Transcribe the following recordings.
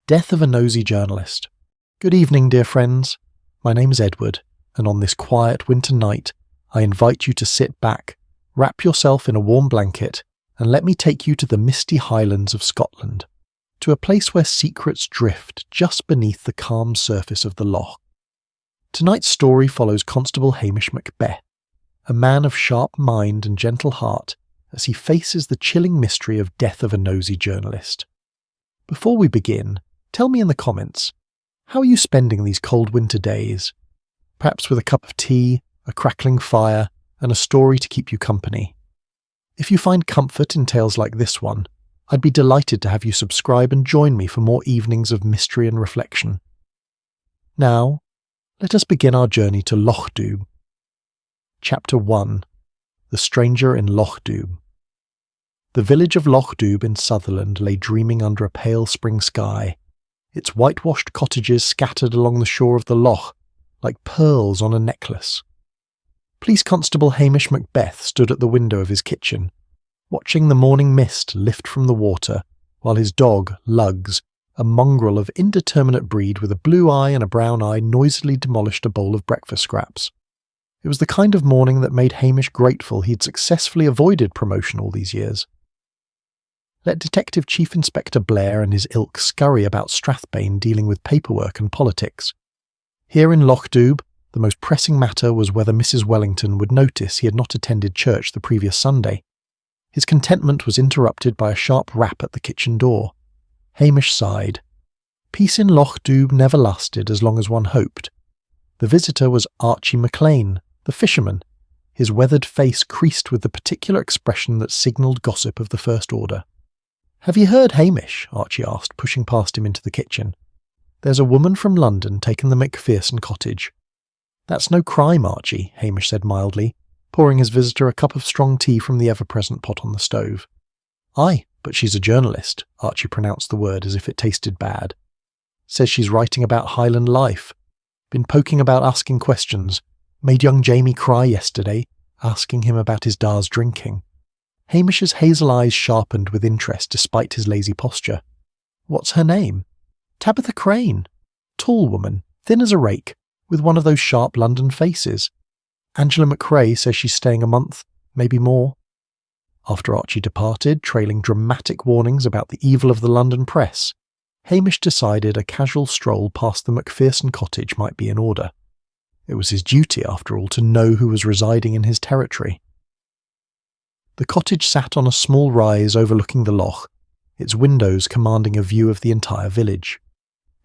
Death of a Nosy Journalist. Good evening, dear friends. My name is Edward, and on this quiet winter night, I invite you to sit back, wrap yourself in a warm blanket, and let me take you to the misty Highlands of Scotland, to a place where secrets drift just beneath the calm surface of the Loch. Tonight's story follows Constable Hamish Macbeth, a man of sharp mind and gentle heart, as he faces the chilling mystery of Death of a Nosy Journalist. Before we begin, tell me in the comments, how are you spending these cold winter days? Perhaps with a cup of tea, a crackling fire, and a story to keep you company. If you find comfort in tales like this one, I'd be delighted to have you subscribe and join me for more evenings of mystery and reflection. Now, let us begin our journey to Lochdubh. Chapter 1. The Stranger in Lochdubh. The village of Lochdubh in Sutherland lay dreaming under a pale spring sky, its whitewashed cottages scattered along the shore of the Loch, like pearls on a necklace. Police Constable Hamish Macbeth stood at the window of his kitchen, watching the morning mist lift from the water, while his dog, Lugs, a mongrel of indeterminate breed with a blue eye and a brown eye, noisily demolished a bowl of breakfast scraps. It was the kind of morning that made Hamish grateful he'd successfully avoided promotion all these years. Let Detective Chief Inspector Blair and his ilk scurry about Strathbane dealing with paperwork and politics. Here in Lochdubh, the most pressing matter was whether Mrs. Wellington would notice he had not attended church the previous Sunday. His contentment was interrupted by a sharp rap at the kitchen door. Hamish sighed. Peace in Lochdubh never lasted as long as one hoped. The visitor was Archie McLean, the fisherman, his weathered face creased with the particular expression that signalled gossip of the first order. "Have you heard, Hamish?" Archie asked, pushing past him into the kitchen. "There's a woman from London taken the Macpherson cottage." "That's no crime, Archie," Hamish said mildly, pouring his visitor a cup of strong tea from the ever-present pot on the stove. "Aye, but she's a journalist," Archie pronounced the word as if it tasted bad. "Says she's writing about Highland life. Been poking about asking questions. Made young Jamie cry yesterday, asking him about his da's drinking." Hamish's hazel eyes sharpened with interest despite his lazy posture. "What's her name?" "Tabitha Crane. Tall woman, thin as a rake, with one of those sharp London faces. Angela McRae says she's staying a month, maybe more." After Archie departed, trailing dramatic warnings about the evil of the London press, Hamish decided a casual stroll past the Macpherson cottage might be in order. It was his duty, after all, to know who was residing in his territory. The cottage sat on a small rise overlooking the Loch, its windows commanding a view of the entire village.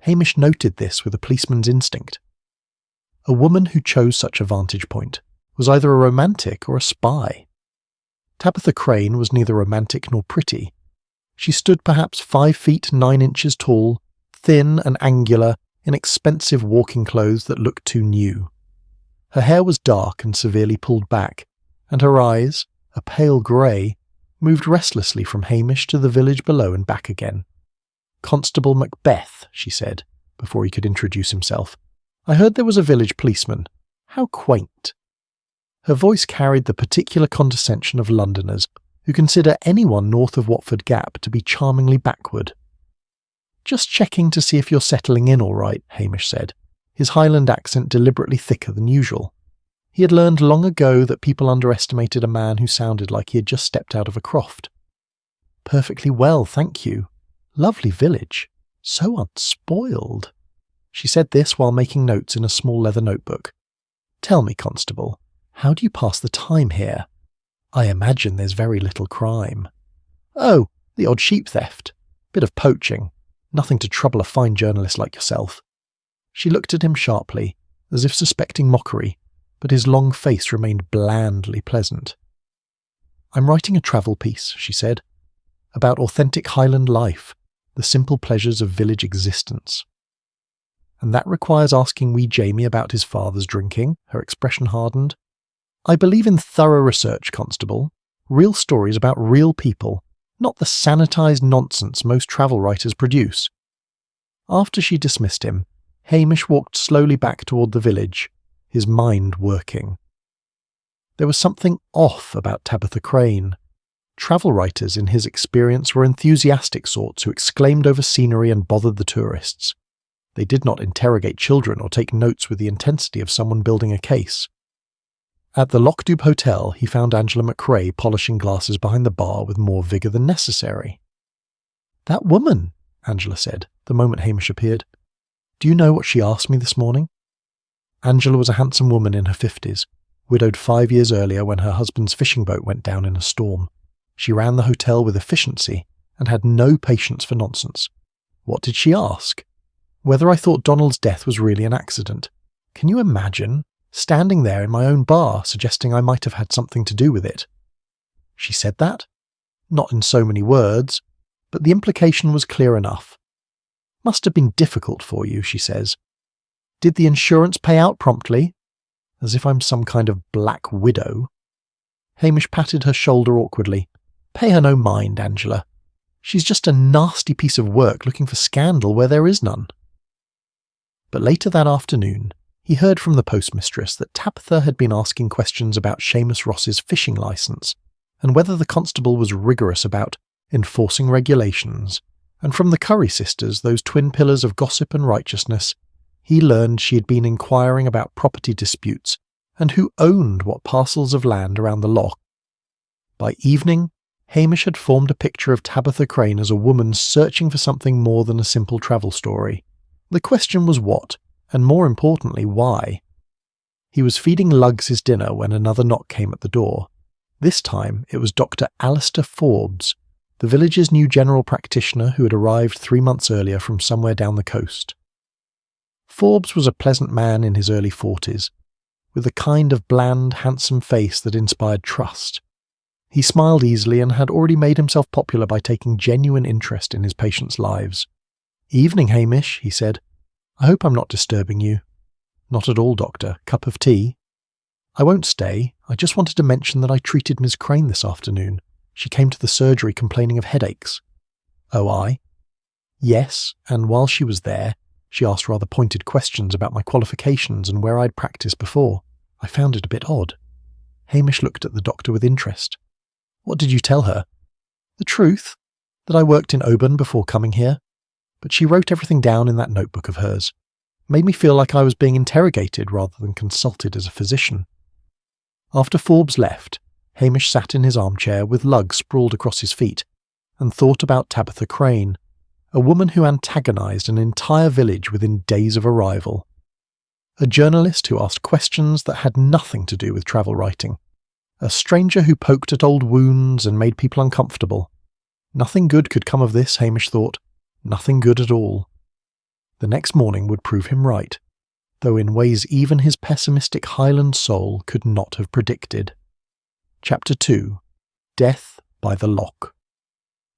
Hamish noted this with a policeman's instinct. A woman who chose such a vantage point was either a romantic or a spy. Tabitha Crane was neither romantic nor pretty. She stood perhaps 5 feet 9 inches tall, thin and angular, in expensive walking clothes that looked too new. Her hair was dark and severely pulled back, and her eyes, a pale grey, moved restlessly from Hamish to the village below and back again. "Constable Macbeth," she said, before he could introduce himself. "I heard there was a village policeman. How quaint." Her voice carried the particular condescension of Londoners, who consider anyone north of Watford Gap to be charmingly backward. "Just checking to see if you're settling in all right," Hamish said, his Highland accent deliberately thicker than usual. He had learned long ago that people underestimated a man who sounded like he had just stepped out of a croft. "Perfectly well, thank you. Lovely village. So unspoiled." She said this while making notes in a small leather notebook. "Tell me, Constable, how do you pass the time here? I imagine there's very little crime." "Oh, the odd sheep theft. Bit of poaching. Nothing to trouble a fine journalist like yourself." She looked at him sharply, as if suspecting mockery, but his long face remained blandly pleasant. "I'm writing a travel piece," she said, "about authentic Highland life, the simple pleasures of village existence." "And that requires asking wee Jamie about his father's drinking," her expression hardened. "I believe in thorough research, Constable. Real stories about real people, not the sanitised nonsense most travel writers produce." After she dismissed him, Hamish walked slowly back toward the village, his mind working. There was something off about Tabitha Crane. Travel writers, in his experience, were enthusiastic sorts who exclaimed over scenery and bothered the tourists. They did not interrogate children or take notes with the intensity of someone building a case. At the Lochdubh Hotel, he found Angela McRae polishing glasses behind the bar with more vigour than necessary. "That woman," Angela said, the moment Hamish appeared. "Do you know what she asked me this morning?" Angela was a handsome woman in her 50s, widowed 5 years earlier when her husband's fishing boat went down in a storm. She ran the hotel with efficiency and had no patience for nonsense. What did she ask? Whether I thought Donald's death was really an accident. Can you imagine? Standing there in my own bar, suggesting I might have had something to do with it. She said that? Not in so many words, but the implication was clear enough. "Must have been difficult for you," she says. "Did the insurance pay out promptly?" As if I'm some kind of black widow. Hamish patted her shoulder awkwardly. "Pay her no mind, Angela. She's just a nasty piece of work looking for scandal where there is none." But later that afternoon, he heard from the postmistress that Tabitha had been asking questions about Seamus Ross's fishing licence, and whether the constable was rigorous about enforcing regulations, and from the Curry sisters, those twin pillars of gossip and righteousness, he learned she had been inquiring about property disputes and who owned what parcels of land around the Loch. By evening, Hamish had formed a picture of Tabitha Crane as a woman searching for something more than a simple travel story. The question was what, and more importantly, why. He was feeding Lugs his dinner when another knock came at the door. This time it was Dr. Alastair Forbes, the village's new general practitioner who had arrived 3 months earlier from somewhere down the coast. Forbes was a pleasant man in his early 40s, with a kind of bland, handsome face that inspired trust. He smiled easily and had already made himself popular by taking genuine interest in his patients' lives. "Evening, Hamish," he said. "I hope I'm not disturbing you." "Not at all, Doctor. Cup of tea?" "I won't stay. I just wanted to mention that I treated Miss Crane this afternoon. She came to the surgery complaining of headaches." "Oh, I?" "Yes, and while she was there, she asked rather pointed questions about my qualifications and where I'd practised before. I found it a bit odd." Hamish looked at the doctor with interest. "What did you tell her?" "The truth, that I worked in Oban before coming here. But she wrote everything down in that notebook of hers. Made me feel like I was being interrogated rather than consulted as a physician." After Forbes left, Hamish sat in his armchair with Lugs sprawled across his feet and thought about Tabitha Crane, a woman who antagonised an entire village within days of arrival. A journalist who asked questions that had nothing to do with travel writing. A stranger who poked at old wounds and made people uncomfortable. Nothing good could come of this, Hamish thought. Nothing good at all. The next morning would prove him right, though in ways even his pessimistic Highland soul could not have predicted. Chapter 2. Death by the Loch.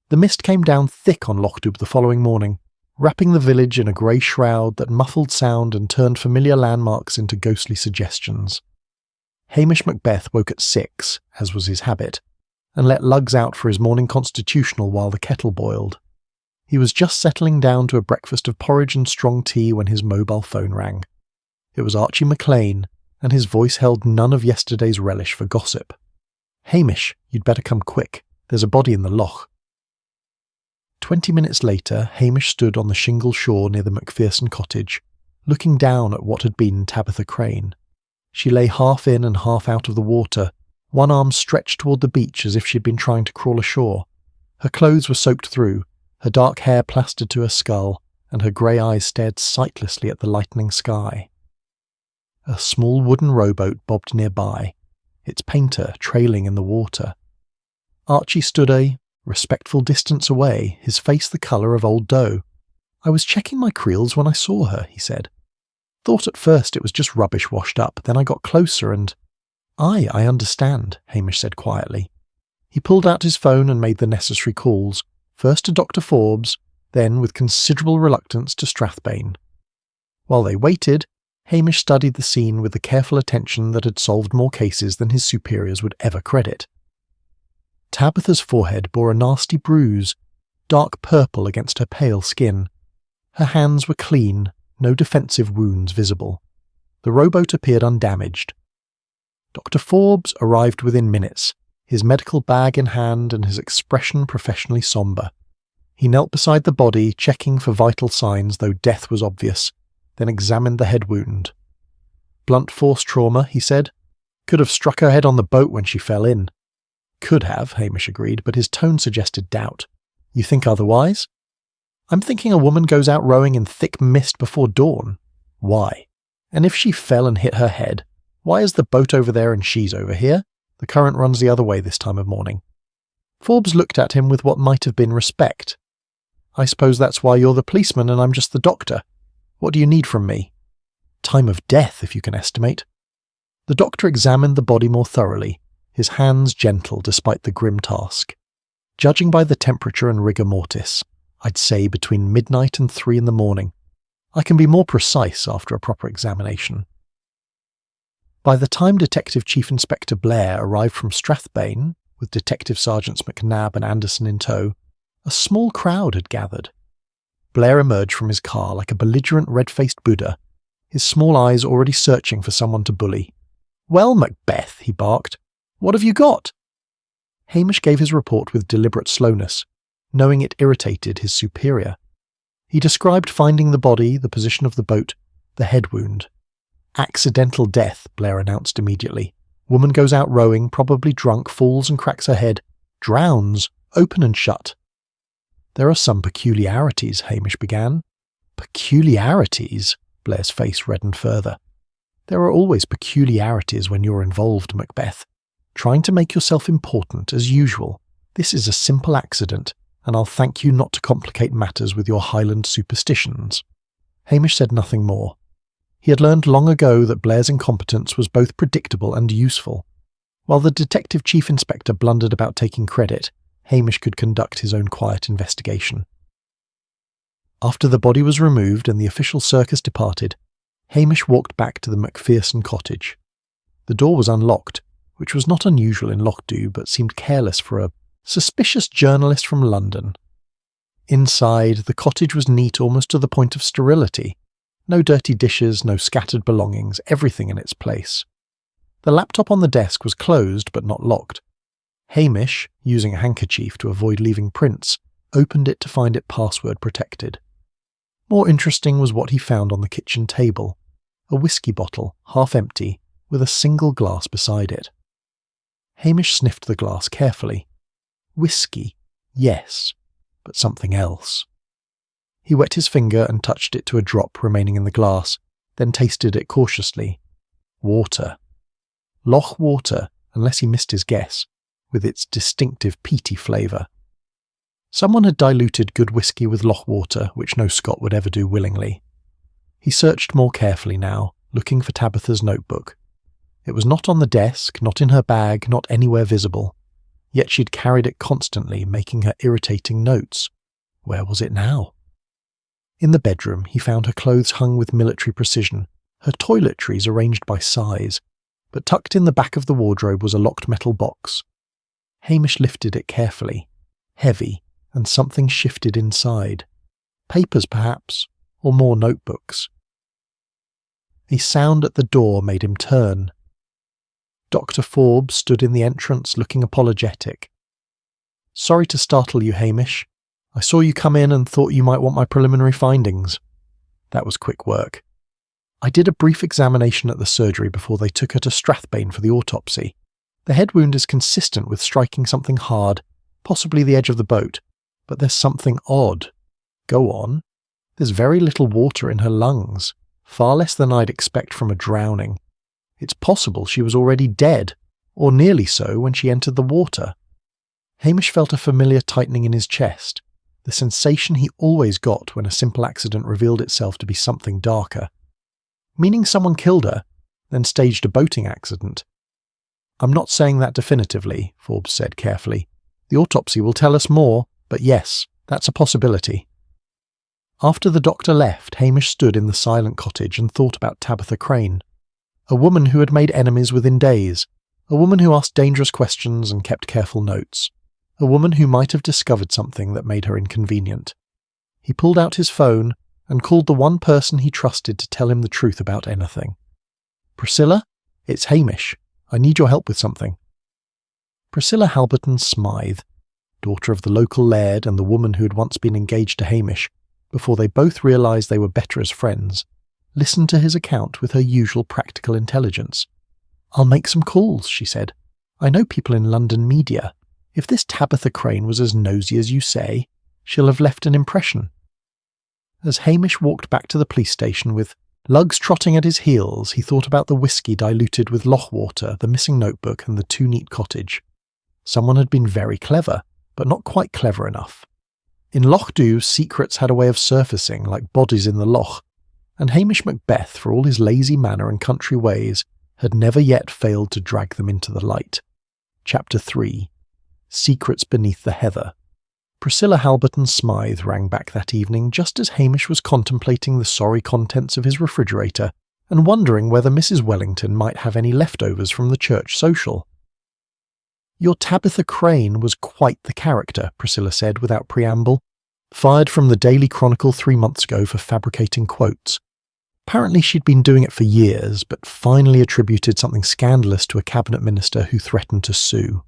The mist came down thick on Lochdubh the following morning, wrapping the village in a grey shroud that muffled sound and turned familiar landmarks into ghostly suggestions. Hamish Macbeth woke at 6, as was his habit, and let Lugs out for his morning constitutional while the kettle boiled. He was just settling down to a breakfast of porridge and strong tea when his mobile phone rang. It was Archie McLean, and his voice held none of yesterday's relish for gossip. "Hamish, you'd better come quick. There's a body in the Loch." 20 minutes later, Hamish stood on the shingle shore near the Macpherson cottage, looking down at what had been Tabitha Crane. She lay half in and half out of the water, one arm stretched toward the beach as if she'd been trying to crawl ashore. Her clothes were soaked through, her dark hair plastered to her skull, and her grey eyes stared sightlessly at the lightening sky. A small wooden rowboat bobbed nearby, its painter trailing in the water. Archie stood a respectful distance away, his face the colour of old dough. "I was checking my creels when I saw her," he said. "Thought at first it was just rubbish washed up, then I got closer and—" I understand," Hamish said quietly. He pulled out his phone and made the necessary calls, first to Dr. Forbes, then with considerable reluctance to Strathbane. While they waited, Hamish studied the scene with the careful attention that had solved more cases than his superiors would ever credit. Tabitha's forehead bore a nasty bruise, dark purple against her pale skin. Her hands were clean, no defensive wounds visible. The rowboat appeared undamaged. Dr. Forbes arrived within minutes, his medical bag in hand and his expression professionally sombre. He knelt beside the body, checking for vital signs, though death was obvious, then examined the head wound. "Blunt force trauma," he said. "Could have struck her head on the boat when she fell in." "Could have," Hamish agreed, but his tone suggested doubt. "You think otherwise?" "I'm thinking a woman goes out rowing in thick mist before dawn. Why? And if she fell and hit her head, why is the boat over there and she's over here? The current runs the other way this time of morning." Forbes looked at him with what might have been respect. "I suppose that's why you're the policeman and I'm just the doctor. What do you need from me?" "Time of death, if you can estimate." The doctor examined the body more thoroughly, his hands gentle despite the grim task. "Judging by the temperature and rigor mortis, I'd say between midnight and 3 in the morning. I can be more precise after a proper examination." By the time Detective Chief Inspector Blair arrived from Strathbane, with Detective Sergeants McNabb and Anderson in tow, a small crowd had gathered. Blair emerged from his car like a belligerent red-faced Buddha, his small eyes already searching for someone to bully. "Well, Macbeth," he barked, "what have you got?" Hamish gave his report with deliberate slowness, knowing it irritated his superior. He described finding the body, the position of the boat, the head wound. "Accidental death," Blair announced immediately. "Woman goes out rowing, probably drunk, falls and cracks her head. Drowns, open and shut." "There are some peculiarities," Hamish began. "Peculiarities?" Blair's face reddened further. "There are always peculiarities when you're involved, Macbeth. Trying to make yourself important, as usual. This is a simple accident, and I'll thank you not to complicate matters with your Highland superstitions." Hamish said nothing more. He had learned long ago that Blair's incompetence was both predictable and useful. While the Detective Chief Inspector blundered about taking credit, Hamish could conduct his own quiet investigation. After the body was removed and the official circus departed, Hamish walked back to the Macpherson cottage. The door was unlocked, which was not unusual in Lochdubh but seemed careless for a suspicious journalist from London. Inside, the cottage was neat almost to the point of sterility. No dirty dishes, no scattered belongings, everything in its place. The laptop on the desk was closed but not locked. Hamish, using a handkerchief to avoid leaving prints, opened it to find it password protected. More interesting was what he found on the kitchen table, a whiskey bottle, half empty, with a single glass beside it. Hamish sniffed the glass carefully. Whiskey, yes, but something else. He wet his finger and touched it to a drop remaining in the glass, then tasted it cautiously. Water. Loch water, unless he missed his guess, with its distinctive peaty flavour. Someone had diluted good whiskey with Loch water, which no Scot would ever do willingly. He searched more carefully now, looking for Tabitha's notebook. It was not on the desk, not in her bag, not anywhere visible. Yet she'd carried it constantly, making her irritating notes. Where was it now? In the bedroom, he found her clothes hung with military precision, her toiletries arranged by size, but tucked in the back of the wardrobe was a locked metal box. Hamish lifted it carefully, heavy, and something shifted inside. Papers, perhaps, or more notebooks. A sound at the door made him turn. Dr. Forbes stood in the entrance looking apologetic. "Sorry to startle you, Hamish. I saw you come in and thought you might want my preliminary findings." That was quick work. "I did a brief examination at the surgery before they took her to Strathbane for the autopsy. The head wound is consistent with striking something hard, possibly the edge of the boat, but there's something odd." "Go on." "There's very little water in her lungs, far less than I'd expect from a drowning. It's possible she was already dead, or nearly so, when she entered the water." Hamish felt a familiar tightening in his chest, the sensation he always got when a simple accident revealed itself to be something darker. "Meaning someone killed her, then staged a boating accident?" "I'm not saying that definitively," Forbes said carefully. "The autopsy will tell us more, but yes, that's a possibility." After the doctor left, Hamish stood in the silent cottage and thought about Tabitha Crane. A woman who had made enemies within days, a woman who asked dangerous questions and kept careful notes, a woman who might have discovered something that made her inconvenient. He pulled out his phone and called the one person he trusted to tell him the truth about anything. "Priscilla? It's Hamish. I need your help with something." Priscilla Halberton Smythe, daughter of the local laird and the woman who had once been engaged to Hamish, before they both realised they were better as friends, listened to his account with her usual practical intelligence. "I'll make some calls," she said. "I know people in London media. If this Tabitha Crane was as nosy as you say, she'll have left an impression." As Hamish walked back to the police station with lugs trotting at his heels, he thought about the whisky diluted with Loch water, the missing notebook, and the too-neat cottage. Someone had been very clever, but not quite clever enough. In Lochdubh, secrets had a way of surfacing like bodies in the Loch, and Hamish Macbeth, for all his lazy manner and country ways, had never yet failed to drag them into the light. Chapter 3. Secrets Beneath the Heather. Priscilla Halberton Smythe rang back that evening just as Hamish was contemplating the sorry contents of his refrigerator and wondering whether Mrs. Wellington might have any leftovers from the church social. "Your Tabitha Crane was quite the character," Priscilla said without preamble. "Fired from the Daily Chronicle 3 months ago for fabricating quotes. Apparently she'd been doing it for years, but finally attributed something scandalous to a cabinet minister who threatened to sue."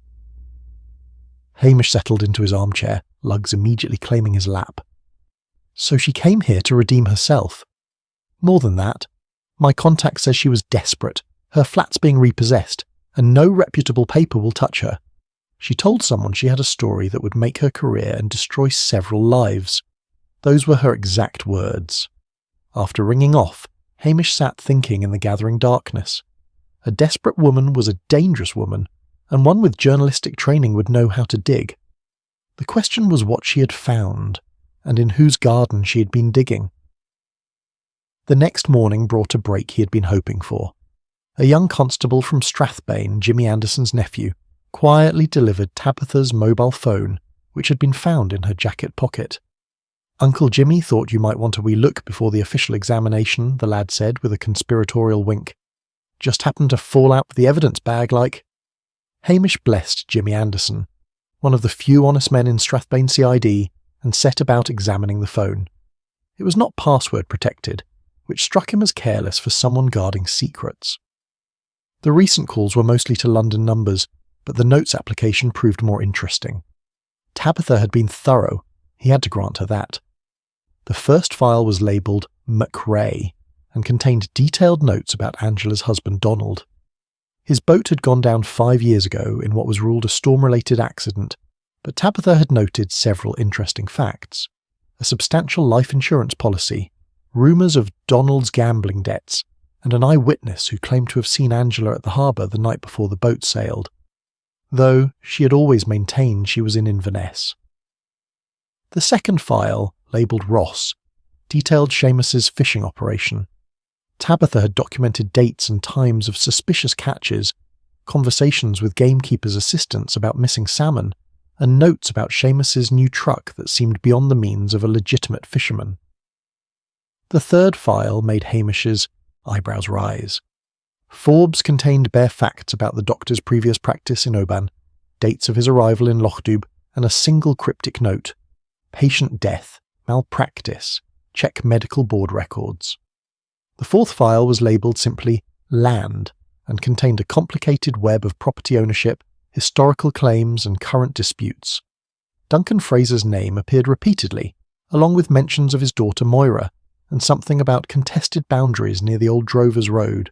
Hamish settled into his armchair, lugs immediately claiming his lap. "So she came here to redeem herself." "More than that. My contact says she was desperate. Her flat's being repossessed, and no reputable paper will touch her. She told someone she had a story that would make her career and destroy several lives. Those were her exact words." After ringing off, Hamish sat thinking in the gathering darkness. A desperate woman was a dangerous woman, and one with journalistic training would know how to dig. The question was what she had found, and in whose garden she had been digging. The next morning brought a break he had been hoping for. A young constable from Strathbane, Jimmy Anderson's nephew, quietly delivered Tabitha's mobile phone, which had been found in her jacket pocket. "Uncle Jimmy thought you might want a wee look before the official examination," the lad said with a conspiratorial wink. "Just happened to fall out with the evidence bag like." Hamish blessed Jimmy Anderson, one of the few honest men in Strathbane CID, and set about examining the phone. It was not password protected, which struck him as careless for someone guarding secrets. The recent calls were mostly to London numbers, but the notes application proved more interesting. Tabitha had been thorough, he had to grant her that. The first file was labelled McRae, and contained detailed notes about Angela's husband Donald. His boat had gone down 5 years ago in what was ruled a storm-related accident, but Tabitha had noted several interesting facts. A substantial life insurance policy, rumours of Donald's gambling debts, and an eyewitness who claimed to have seen Angela at the harbour the night before the boat sailed, though she had always maintained she was in Inverness. The second file, labelled Ross, detailed Seamus's fishing operation. Tabitha had documented dates and times of suspicious catches, conversations with gamekeepers' assistants about missing salmon, and notes about Seamus's new truck that seemed beyond the means of a legitimate fisherman. The third file made Hamish's eyebrows rise. Forbes contained bare facts about the doctor's previous practice in Oban, dates of his arrival in Lochdubh, and a single cryptic note: patient death, malpractice, check medical board records. The fourth file was labelled simply Land and contained a complicated web of property ownership, historical claims, and current disputes. Duncan Fraser's name appeared repeatedly, along with mentions of his daughter Moira, and something about contested boundaries near the old Drovers Road.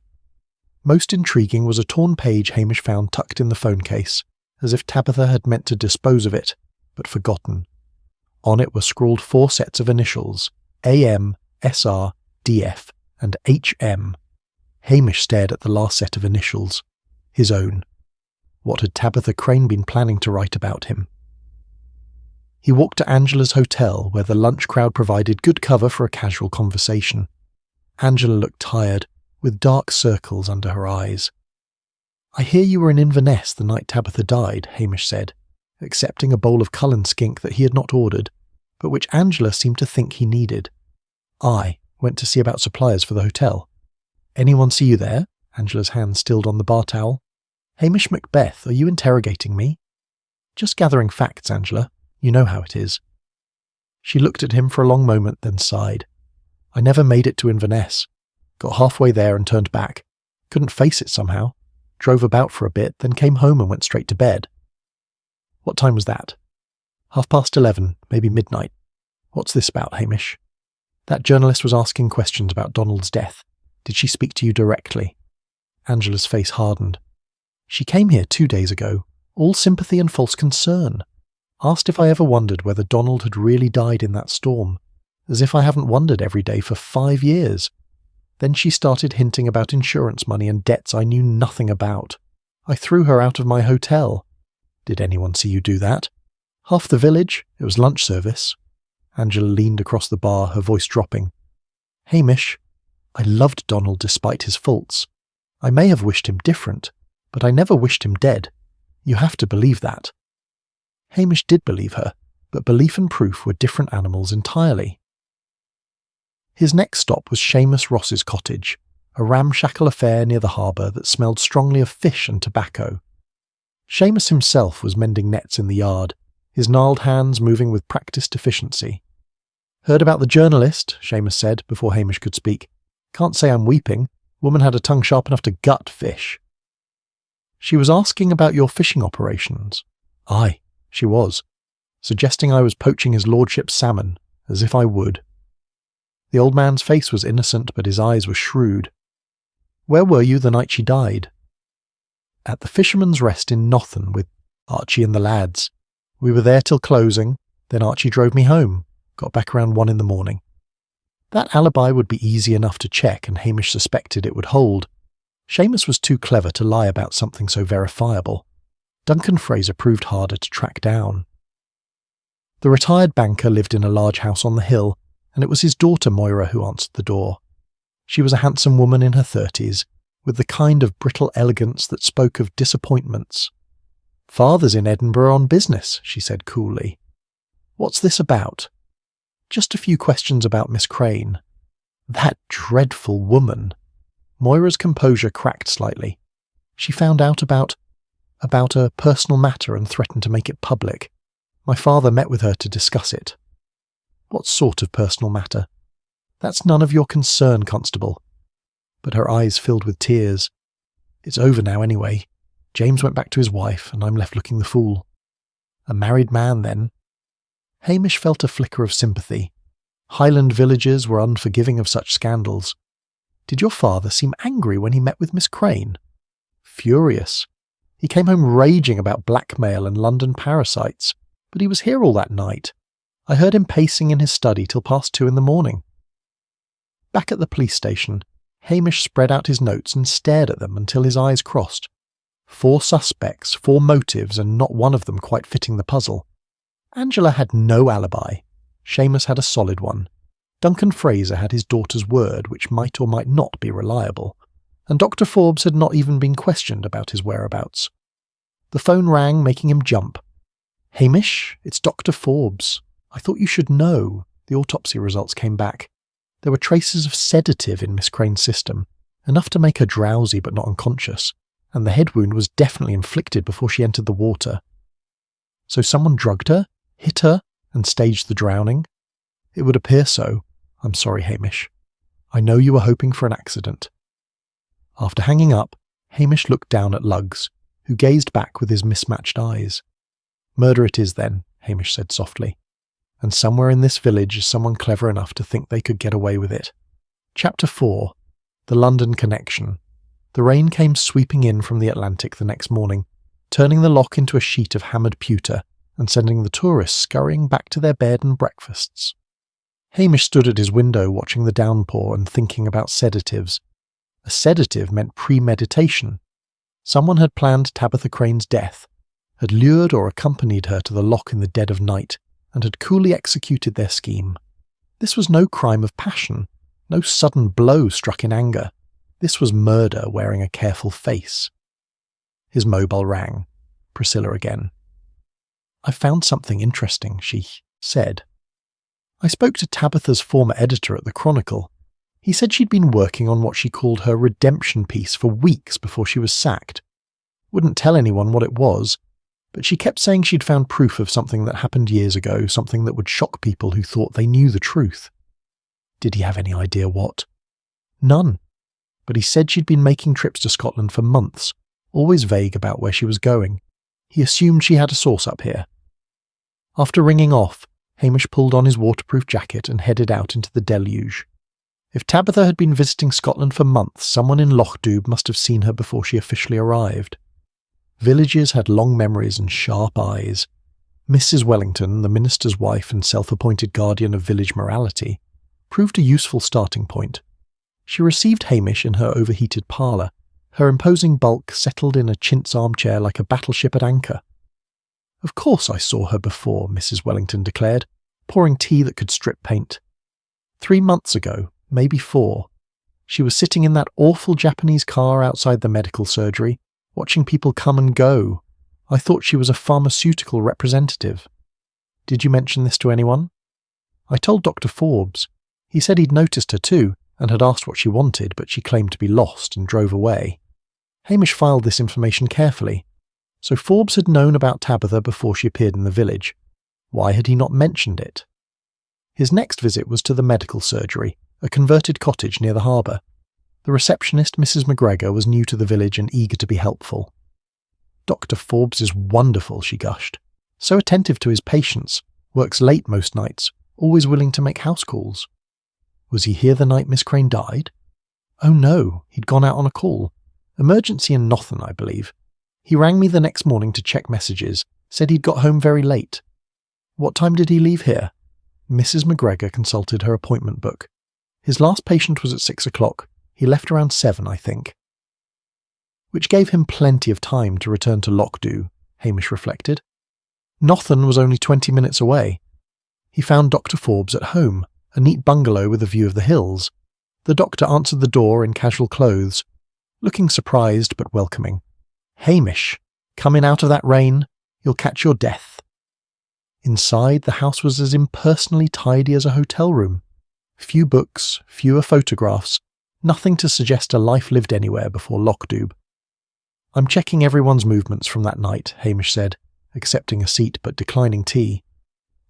Most intriguing was a torn page Hamish found tucked in the phone case, as if Tabitha had meant to dispose of it, but forgotten. On it were scrawled 4 sets of initials: AM, SR, DF, and HM. Hamish stared at the last set of initials. His own. What had Tabitha Crane been planning to write about him? He walked to Angela's hotel, where the lunch crowd provided good cover for a casual conversation. Angela looked tired, with dark circles under her eyes. "I hear you were in Inverness the night Tabitha died," Hamish said, accepting a bowl of Cullen skink that he had not ordered, but which Angela seemed to think he needed. "I went to see about suppliers for the hotel." "Anyone see you there?" Angela's hand stilled on the bar towel. "Hamish Macbeth, are you interrogating me?" "Just gathering facts, Angela. You know how it is." She looked at him for a long moment, then sighed. "I never made it to Inverness. Got halfway there and turned back. Couldn't face it somehow. Drove about for a bit, then came home and went straight to bed. What time was that? 11:30, maybe midnight. What's this about, Hamish? That journalist was asking questions about Donald's death. Did she speak to you directly? Angela's face hardened. She came here 2 days ago, all sympathy and false concern. Asked if I ever wondered whether Donald had really died in that storm, as if I haven't wondered every day for 5 years. Then she started hinting about insurance money and debts I knew nothing about. I threw her out of my hotel. Did anyone see you do that? Half the village. It was lunch service. Angela leaned across the bar, her voice dropping. Hamish, I loved Donald despite his faults. I may have wished him different, but I never wished him dead. You have to believe that. Hamish did believe her, but belief and proof were different animals entirely. His next stop was Seamus Ross's cottage, a ramshackle affair near the harbour that smelled strongly of fish and tobacco. Seamus himself was mending nets in the yard, his gnarled hands moving with practised efficiency. Heard about the journalist, Seamus said before Hamish could speak. Can't say I'm weeping. Woman had a tongue sharp enough to gut fish. She was asking about your fishing operations. Aye, she was, suggesting I was poaching his lordship's salmon, as if I would. The old man's face was innocent, but his eyes were shrewd. Where were you the night she died? At the Fisherman's Rest in Nothen with Archie and the lads. We were there till closing, then Archie drove me home, got back around 1 a.m. That alibi would be easy enough to check, and Hamish suspected it would hold. Seamus was too clever to lie about something so verifiable. Duncan Fraser proved harder to track down. The retired banker lived in a large house on the hill, and it was his daughter Moira who answered the door. She was a handsome woman in her 30s, with the kind of brittle elegance that spoke of disappointments. Father's in Edinburgh on business, she said coolly. What's this about? Just a few questions about Miss Crane. That dreadful woman. Moira's composure cracked slightly. She found out about a personal matter and threatened to make it public. My father met with her to discuss it. What sort of personal matter? That's none of your concern, Constable. But her eyes filled with tears. It's over now anyway. James went back to his wife, and I'm left looking the fool. A married man, then? Hamish felt a flicker of sympathy. Highland villagers were unforgiving of such scandals. Did your father seem angry when he met with Miss Crane? Furious. He came home raging about blackmail and London parasites, but he was here all that night. I heard him pacing in his study till past 2 a.m. Back at the police station, Hamish spread out his notes and stared at them until his eyes crossed. 4 suspects, 4 motives, and not one of them quite fitting the puzzle. Angela had no alibi. Seamus had a solid one. Duncan Fraser had his daughter's word, which might or might not be reliable. And Dr. Forbes had not even been questioned about his whereabouts. The phone rang, making him jump. Hamish, it's Dr. Forbes. I thought you should know. The autopsy results came back. There were traces of sedative in Miss Crane's system, enough to make her drowsy but not unconscious, and the head wound was definitely inflicted before she entered the water. So someone drugged her, hit her, and staged the drowning? It would appear so. I'm sorry, Hamish. I know you were hoping for an accident. After hanging up, Hamish looked down at Luggs, who gazed back with his mismatched eyes. Murder it is then, Hamish said softly. And somewhere in this village is someone clever enough to think they could get away with it. Chapter 4. The London Connection. The rain came sweeping in from the Atlantic the next morning, turning the loch into a sheet of hammered pewter and sending the tourists scurrying back to their bed and breakfasts. Hamish stood at his window watching the downpour and thinking about sedatives. A sedative meant premeditation. Someone had planned Tabitha Crane's death, had lured or accompanied her to the loch in the dead of night, and had coolly executed their scheme. This was no crime of passion, no sudden blow struck in anger. This was murder wearing a careful face. His mobile rang. Priscilla again. I found something interesting, she said. I spoke to Tabitha's former editor at the Chronicle. He said she'd been working on what she called her redemption piece for weeks before she was sacked. Wouldn't tell anyone what it was, but she kept saying she'd found proof of something that happened years ago, something that would shock people who thought they knew the truth. Did he have any idea what? None. But he said she'd been making trips to Scotland for months, always vague about where she was going. He assumed she had a source up here. After ringing off, Hamish pulled on his waterproof jacket and headed out into the deluge. If Tabitha had been visiting Scotland for months, someone in Lochdubh must have seen her before she officially arrived. Villages had long memories and sharp eyes. Mrs. Wellington, the minister's wife and self-appointed guardian of village morality, proved a useful starting point. She received Hamish in her overheated parlour, her imposing bulk settled in a chintz armchair like a battleship at anchor. "Of course I saw her before," Mrs. Wellington declared, pouring tea that could strip paint. 3 months ago, maybe 4, she was sitting in that awful Japanese car outside the medical surgery, watching people come and go. I thought she was a pharmaceutical representative. Did you mention this to anyone? I told Dr. Forbes. He said he'd noticed her too, and had asked what she wanted, but she claimed to be lost and drove away. Hamish filed this information carefully. So Forbes had known about Tabitha before she appeared in the village. Why had he not mentioned it? His next visit was to the medical surgery, a converted cottage near the harbour. The receptionist, Mrs. McGregor, was new to the village and eager to be helpful. "Dr. Forbes is wonderful," she gushed. "So attentive to his patients, works late most nights, always willing to make house calls." "Was he here the night Miss Crane died?" "Oh no, he'd gone out on a call. Emergency in Nothen, I believe. He rang me the next morning to check messages, said he'd got home very late." "What time did he leave here?" Mrs. McGregor consulted her appointment book. "His last patient was at 6 o'clock. He left around 7, I think." Which gave him plenty of time to return to Lochdubh, Hamish reflected. Nothen was only 20 minutes away. He found Dr. Forbes at home, a neat bungalow with a view of the hills. The doctor answered the door in casual clothes, looking surprised but welcoming. "Hamish, come in out of that rain. You'll catch your death." Inside, the house was as impersonally tidy as a hotel room. Few books, fewer photographs, nothing to suggest a life lived anywhere before Lochdubh. "I'm checking everyone's movements from that night," Hamish said, accepting a seat but declining tea.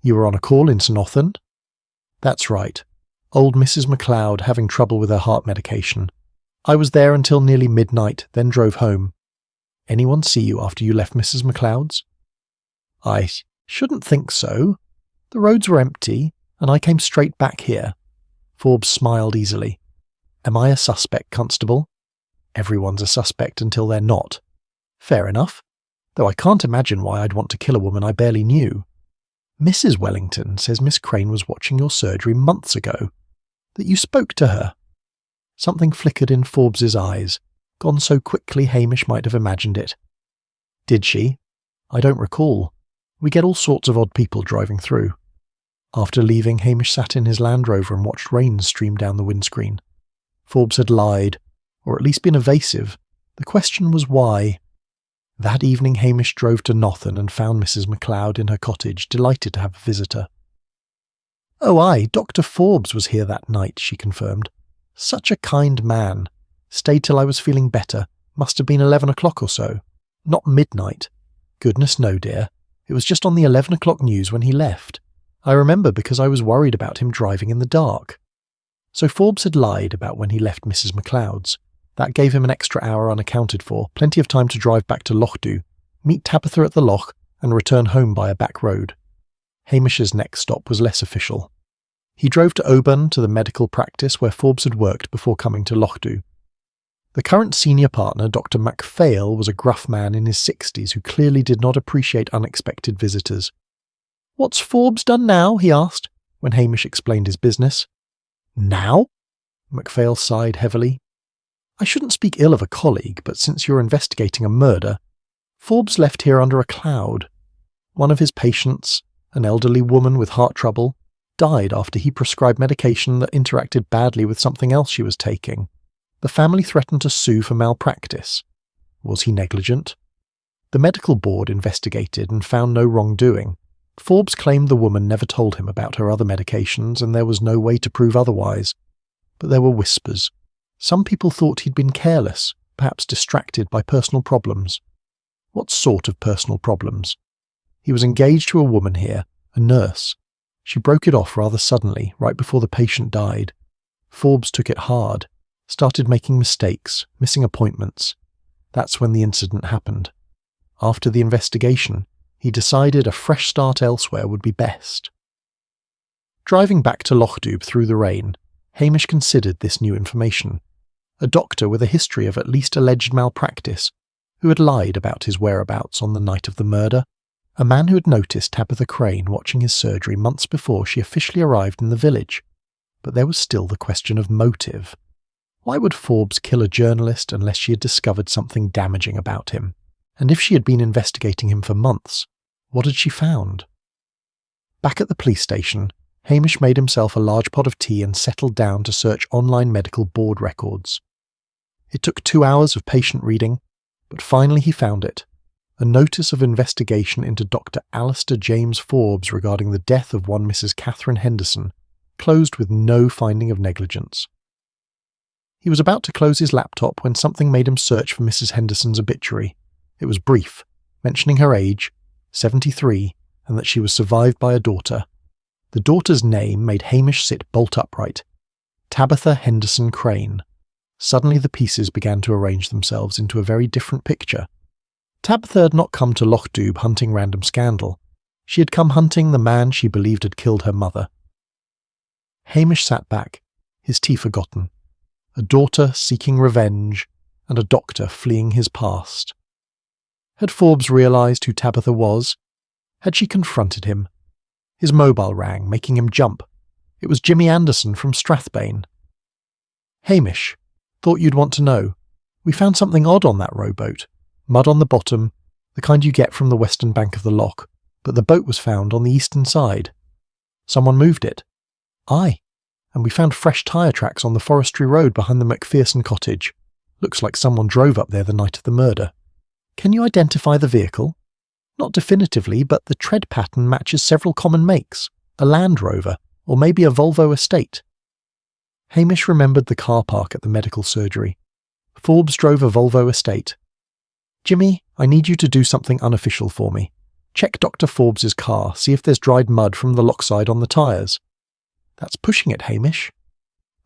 "You were on a call in Nothen?" "That's right. Old Mrs. MacLeod having trouble with her heart medication. I was there until nearly midnight, then drove home." "Anyone see you after you left Mrs. MacLeod's?" "I shouldn't think so. The roads were empty, and I came straight back here." Forbes smiled easily. "Am I a suspect, Constable?" "Everyone's a suspect until they're not." "Fair enough. Though I can't imagine why I'd want to kill a woman I barely knew." "Mrs. Wellington says Miss Crane was watching your surgery months ago. That you spoke to her." Something flickered in Forbes's eyes, gone so quickly Hamish might have imagined it. "Did she? I don't recall. We get all sorts of odd people driving through." After leaving, Hamish sat in his Land Rover and watched rain stream down the windscreen. Forbes had lied, or at least been evasive. The question was why. That evening Hamish drove to Nothen and found Mrs. MacLeod in her cottage, delighted to have a visitor. "Oh aye, Dr. Forbes was here that night," she confirmed. "Such a kind man. Stayed till I was feeling better. Must have been 11 o'clock or so. Not midnight. Goodness no, dear. It was just on the 11 o'clock news when he left. I remember because I was worried about him driving in the dark." So Forbes had lied about when he left Mrs. MacLeod's. That gave him an extra hour unaccounted for, plenty of time to drive back to Lochdubh, meet Tabitha at the Loch, and return home by a back road. Hamish's next stop was less official. He drove to Oban to the medical practice where Forbes had worked before coming to Lochdubh. The current senior partner, Dr. MacPhail, was a gruff man in his 60s who clearly did not appreciate unexpected visitors. "What's Forbes done now?" he asked, when Hamish explained his business. "Now?" MacPhail sighed heavily. "I shouldn't speak ill of a colleague, but since you're investigating a murder, Forbes left here under a cloud. One of his patients, an elderly woman with heart trouble, died after he prescribed medication that interacted badly with something else she was taking. The family threatened to sue for malpractice. Was he negligent? The medical board investigated and found no wrongdoing. Forbes claimed the woman never told him about her other medications and there was no way to prove otherwise. But there were whispers. Some people thought he'd been careless, perhaps distracted by personal problems. What sort of personal problems? He was engaged to a woman here, a nurse. She broke it off rather suddenly, right before the patient died. Forbes took it hard, started making mistakes, missing appointments. That's when the incident happened. After the investigation, he decided a fresh start elsewhere would be best. Driving back to Lochdubh through the rain, Hamish considered this new information. A doctor with a history of at least alleged malpractice, who had lied about his whereabouts on the night of the murder, a man who had noticed Tabitha Crane watching his surgery months before she officially arrived in the village. But there was still the question of motive. Why would Forbes kill a journalist unless she had discovered something damaging about him? And if she had been investigating him for months, what had she found? Back at the police station, Hamish made himself a large pot of tea and settled down to search online medical board records. It took 2 hours of patient reading, but finally he found it. A notice of investigation into Dr. Alastair James Forbes regarding the death of one Mrs. Catherine Henderson, closed with no finding of negligence. He was about to close his laptop when something made him search for Mrs. Henderson's obituary. It was brief, mentioning her age, 73, and that she was survived by a daughter. The daughter's name made Hamish sit bolt upright. Tabitha Henderson Crane. Suddenly the pieces began to arrange themselves into a very different picture. Tabitha had not come to Lochdubh hunting random scandal. She had come hunting the man she believed had killed her mother. Hamish sat back, his tea forgotten. A daughter seeking revenge, and a doctor fleeing his past. Had Forbes realised who Tabitha was? Had she confronted him? His mobile rang, making him jump. It was Jimmy Anderson from Strathbane. "Hamish, thought you'd want to know. We found something odd on that rowboat. Mud on the bottom, the kind you get from the western bank of the Loch, but the boat was found on the eastern side. Someone moved it." "Aye, and we found fresh tyre tracks on the forestry road behind the Macpherson cottage. Looks like someone drove up there the night of the murder." "Can you identify the vehicle?" "Not definitively, but the tread pattern matches several common makes. A Land Rover, or maybe a Volvo Estate." Hamish remembered the car park at the medical surgery. Forbes drove a Volvo Estate. "Jimmy, I need you to do something unofficial for me. Check Dr. Forbes's car, see if there's dried mud from the lock side on the tyres." "That's pushing it, Hamish."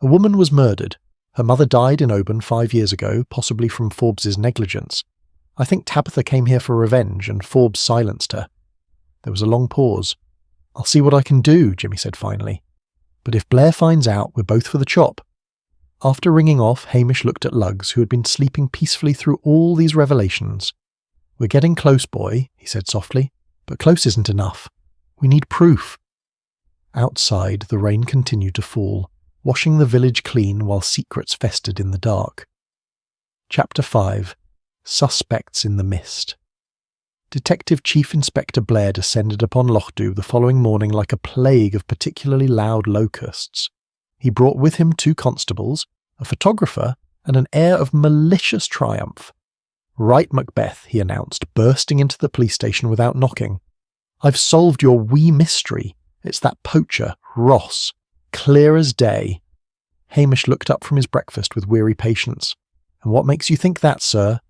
"A woman was murdered. Her mother died in Oban 5 years ago, possibly from Forbes's negligence. I think Tabitha came here for revenge and Forbes silenced her." There was a long pause. "I'll see what I can do," Jimmy said finally. "But if Blair finds out, we're both for the chop." After ringing off, Hamish looked at Luggs, who had been sleeping peacefully through all these revelations. "We're getting close, boy," he said softly, "but close isn't enough. We need proof." Outside, the rain continued to fall, washing the village clean while secrets festered in the dark. Chapter 5. Suspects in the Mist. Detective Chief Inspector Blair descended upon Lochdubh the following morning like a plague of particularly loud locusts. He brought with him 2 constables, a photographer, and an air of malicious triumph. "Right, Macbeth," he announced, bursting into the police station without knocking. "I've solved your wee mystery. It's that poacher, Ross. Clear as day." Hamish looked up from his breakfast with weary patience. "And what makes you think that, sir?"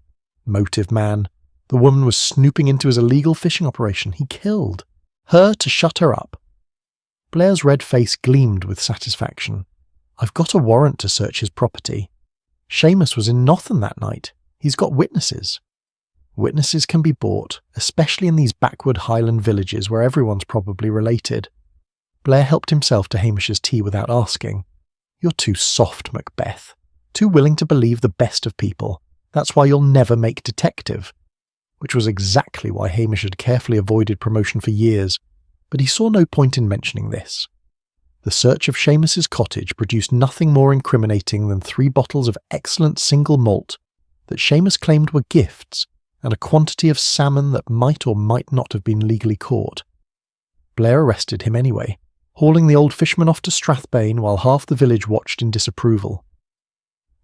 "Motive, man. The woman was snooping into his illegal fishing operation. He killed her to shut her up." Blair's red face gleamed with satisfaction. "I've got a warrant to search his property. Seamus was in Nothen that night. He's got witnesses." "Witnesses can be bought, especially in these backward Highland villages where everyone's probably related." Blair helped himself to Hamish's tea without asking. "You're too soft, Macbeth. Too willing to believe the best of people. That's why you'll never make detective." Which was exactly why Hamish had carefully avoided promotion for years, but he saw no point in mentioning this. The search of Seamus's cottage produced nothing more incriminating than 3 bottles of excellent single malt that Seamus claimed were gifts, and a quantity of salmon that might or might not have been legally caught. Blair arrested him anyway, hauling the old fisherman off to Strathbane while half the village watched in disapproval.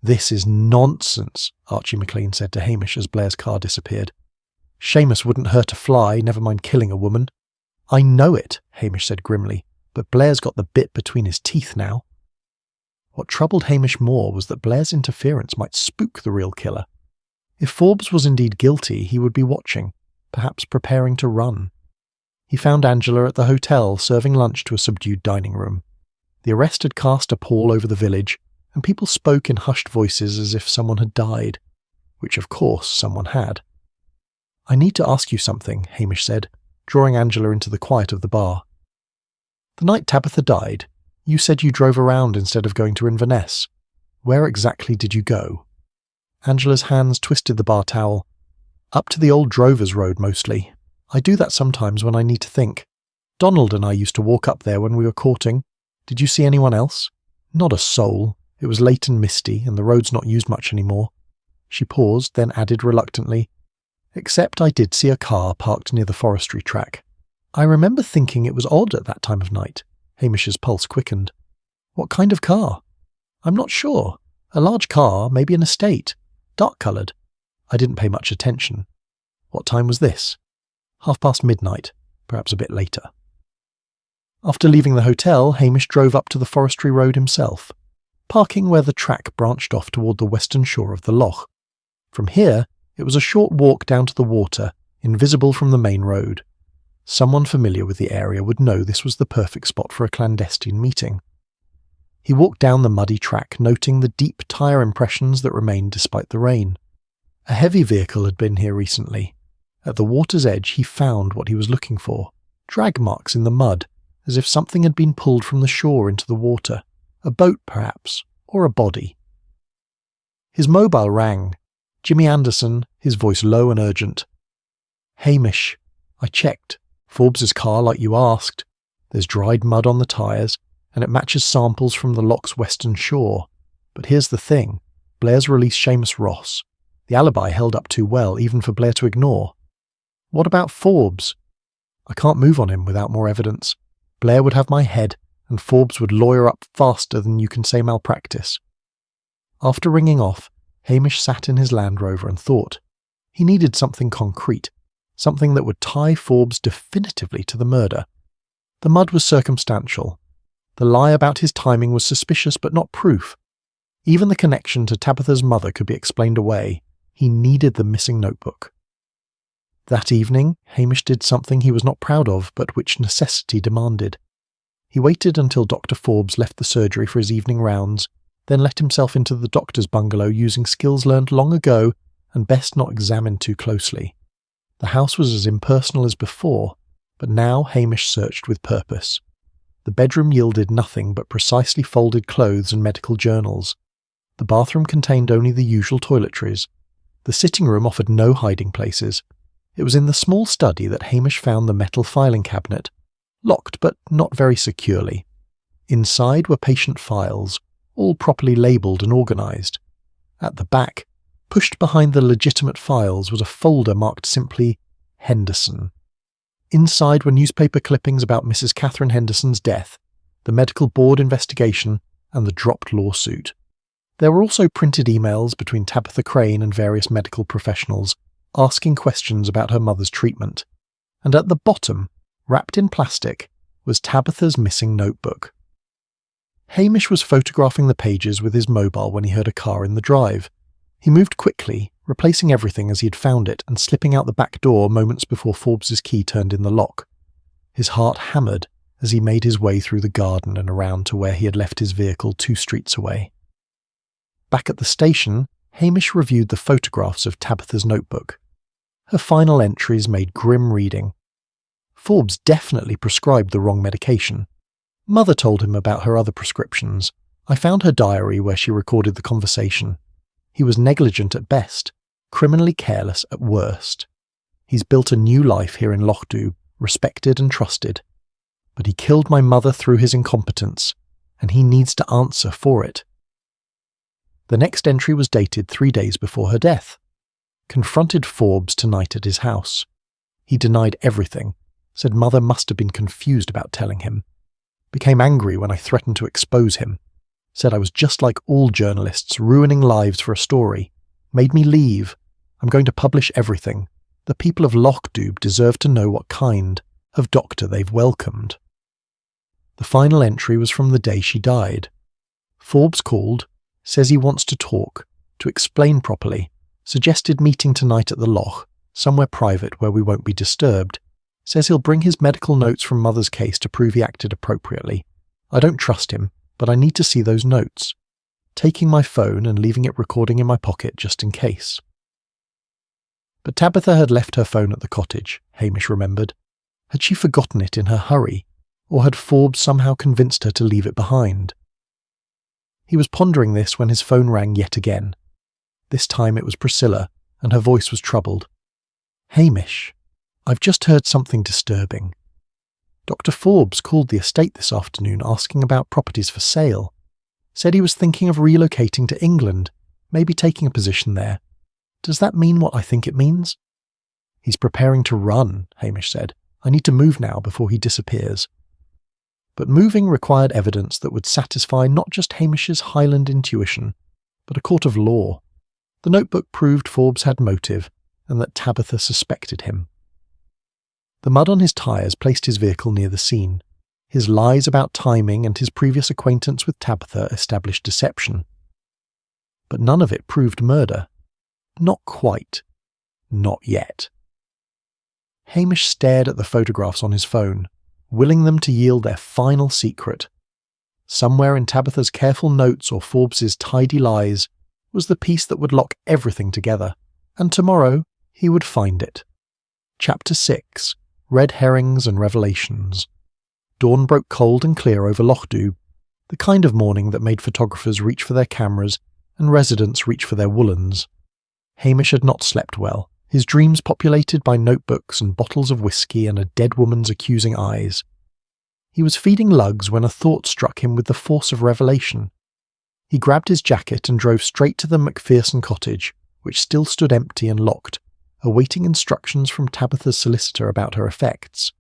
"This is nonsense," Archie McLean said to Hamish as Blair's car disappeared. "Seamus wouldn't hurt a fly, never mind killing a woman." "I know it," Hamish said grimly, "but Blair's got the bit between his teeth now." What troubled Hamish more was that Blair's interference might spook the real killer. If Forbes was indeed guilty, he would be watching, perhaps preparing to run. He found Angela at the hotel serving lunch to a subdued dining room. The arrest had cast a pall over the village, and people spoke in hushed voices as if someone had died, which of course someone had. "I need to ask you something," Hamish said, drawing Angela into the quiet of the bar. "The night Tabitha died, you said you drove around instead of going to Inverness. Where exactly did you go?" Angela's hands twisted the bar towel. "Up to the old Drovers Road mostly. I do that sometimes when I need to think. Donald and I used to walk up there when we were courting. Did you see anyone else?" "Not a soul. It was late and misty, and the road's not used much anymore." She paused, then added reluctantly, "Except I did see a car parked near the forestry track. I remember thinking it was odd at that time of night." Hamish's pulse quickened. "What kind of car?" "I'm not sure. A large car, maybe an estate. Dark-coloured. I didn't pay much attention." "What time was this?" "Midnight, perhaps a bit later." After leaving the hotel, Hamish drove up to the forestry road himself, parking where the track branched off toward the western shore of the Loch. From here, it was a short walk down to the water, invisible from the main road. Someone familiar with the area would know this was the perfect spot for a clandestine meeting. He walked down the muddy track, noting the deep tyre impressions that remained despite the rain. A heavy vehicle had been here recently. At the water's edge, he found what he was looking for: drag marks in the mud, as if something had been pulled from the shore into the water. A boat, perhaps, or a body. His mobile rang. Jimmy Anderson, his voice low and urgent. "Hamish, I checked. Forbes's car like you asked. There's dried mud on the tyres, and it matches samples from the Loch's western shore. But here's the thing. Blair's released Seamus Ross. The alibi held up too well, even for Blair to ignore." "What about Forbes?" "I can't move on him without more evidence. Blair would have my head, and Forbes would lawyer up faster than you can say malpractice." After ringing off, Hamish sat in his Land Rover and thought. He needed something concrete, something that would tie Forbes definitively to the murder. The mud was circumstantial. The lie about his timing was suspicious but not proof. Even the connection to Tabitha's mother could be explained away. He needed the missing notebook. That evening, Hamish did something he was not proud of, but which necessity demanded. He waited until Dr. Forbes left the surgery for his evening rounds, then let himself into the doctor's bungalow using skills learned long ago and best not examined too closely. The house was as impersonal as before, but now Hamish searched with purpose. The bedroom yielded nothing but precisely folded clothes and medical journals. The bathroom contained only the usual toiletries. The sitting room offered no hiding places. It was in the small study that Hamish found the metal filing cabinet, locked but not very securely. Inside were patient files, all properly labelled and organised. At the back, pushed behind the legitimate files, was a folder marked simply Henderson. Inside were newspaper clippings about Mrs. Catherine Henderson's death, the medical board investigation, and the dropped lawsuit. There were also printed emails between Tabitha Crane and various medical professionals, asking questions about her mother's treatment. And at the bottom, wrapped in plastic, was Tabitha's missing notebook. Hamish was photographing the pages with his mobile when he heard a car in the drive. He moved quickly, replacing everything as he had found it and slipping out the back door moments before Forbes's key turned in the lock. His heart hammered as he made his way through the garden and around to where he had left his vehicle 2 streets away. Back at the station, Hamish reviewed the photographs of Tabitha's notebook. Her final entries made grim reading. Forbes definitely prescribed the wrong medication. Mother told him about her other prescriptions. I found her diary where she recorded the conversation. He was negligent at best, criminally careless at worst. He's built a new life here in Lochdubh, respected and trusted. But he killed my mother through his incompetence, and he needs to answer for it. The next entry was dated 3 days before her death. Confronted Forbes tonight at his house. He denied everything, said mother must have been confused about telling him. Became angry when I threatened to expose him. Said I was just like all journalists, ruining lives for a story. Made me leave. I'm going to publish everything. The people of Lochdubh deserve to know what kind of doctor they've welcomed. The final entry was from the day she died. Forbes called, says he wants to talk, to explain properly, suggested meeting tonight at the Loch, somewhere private where we won't be disturbed. Says he'll bring his medical notes from mother's case to prove he acted appropriately. I don't trust him, but I need to see those notes. Taking my phone and leaving it recording in my pocket just in case. But Tabitha had left her phone at the cottage, Hamish remembered. Had she forgotten it in her hurry, or had Forbes somehow convinced her to leave it behind? He was pondering this when his phone rang yet again. This time it was Priscilla, and her voice was troubled. "Hamish, I've just heard something disturbing. Dr. Forbes called the estate this afternoon asking about properties for sale. Said he was thinking of relocating to England, maybe taking a position there. Does that mean what I think it means?" "He's preparing to run," Hamish said. "I need to move now before he disappears." But moving required evidence that would satisfy not just Hamish's Highland intuition, but a court of law. The notebook proved Forbes had motive, and that Tabitha suspected him. The mud on his tyres placed his vehicle near the scene. His lies about timing and his previous acquaintance with Tabitha established deception. But none of it proved murder. Not quite. Not yet. Hamish stared at the photographs on his phone, willing them to yield their final secret. Somewhere in Tabitha's careful notes or Forbes's tidy lies was the piece that would lock everything together, and tomorrow he would find it. Chapter 6. Red Herrings and Revelations. Dawn broke cold and clear over Lochdubh, the kind of morning that made photographers reach for their cameras and residents reach for their woolens. Hamish had not slept well, his dreams populated by notebooks and bottles of whiskey and a dead woman's accusing eyes. He was feeding lugs when a thought struck him with the force of revelation. He grabbed his jacket and drove straight to the Macpherson cottage, which still stood empty and locked, awaiting instructions from Tabitha's solicitor about her effects.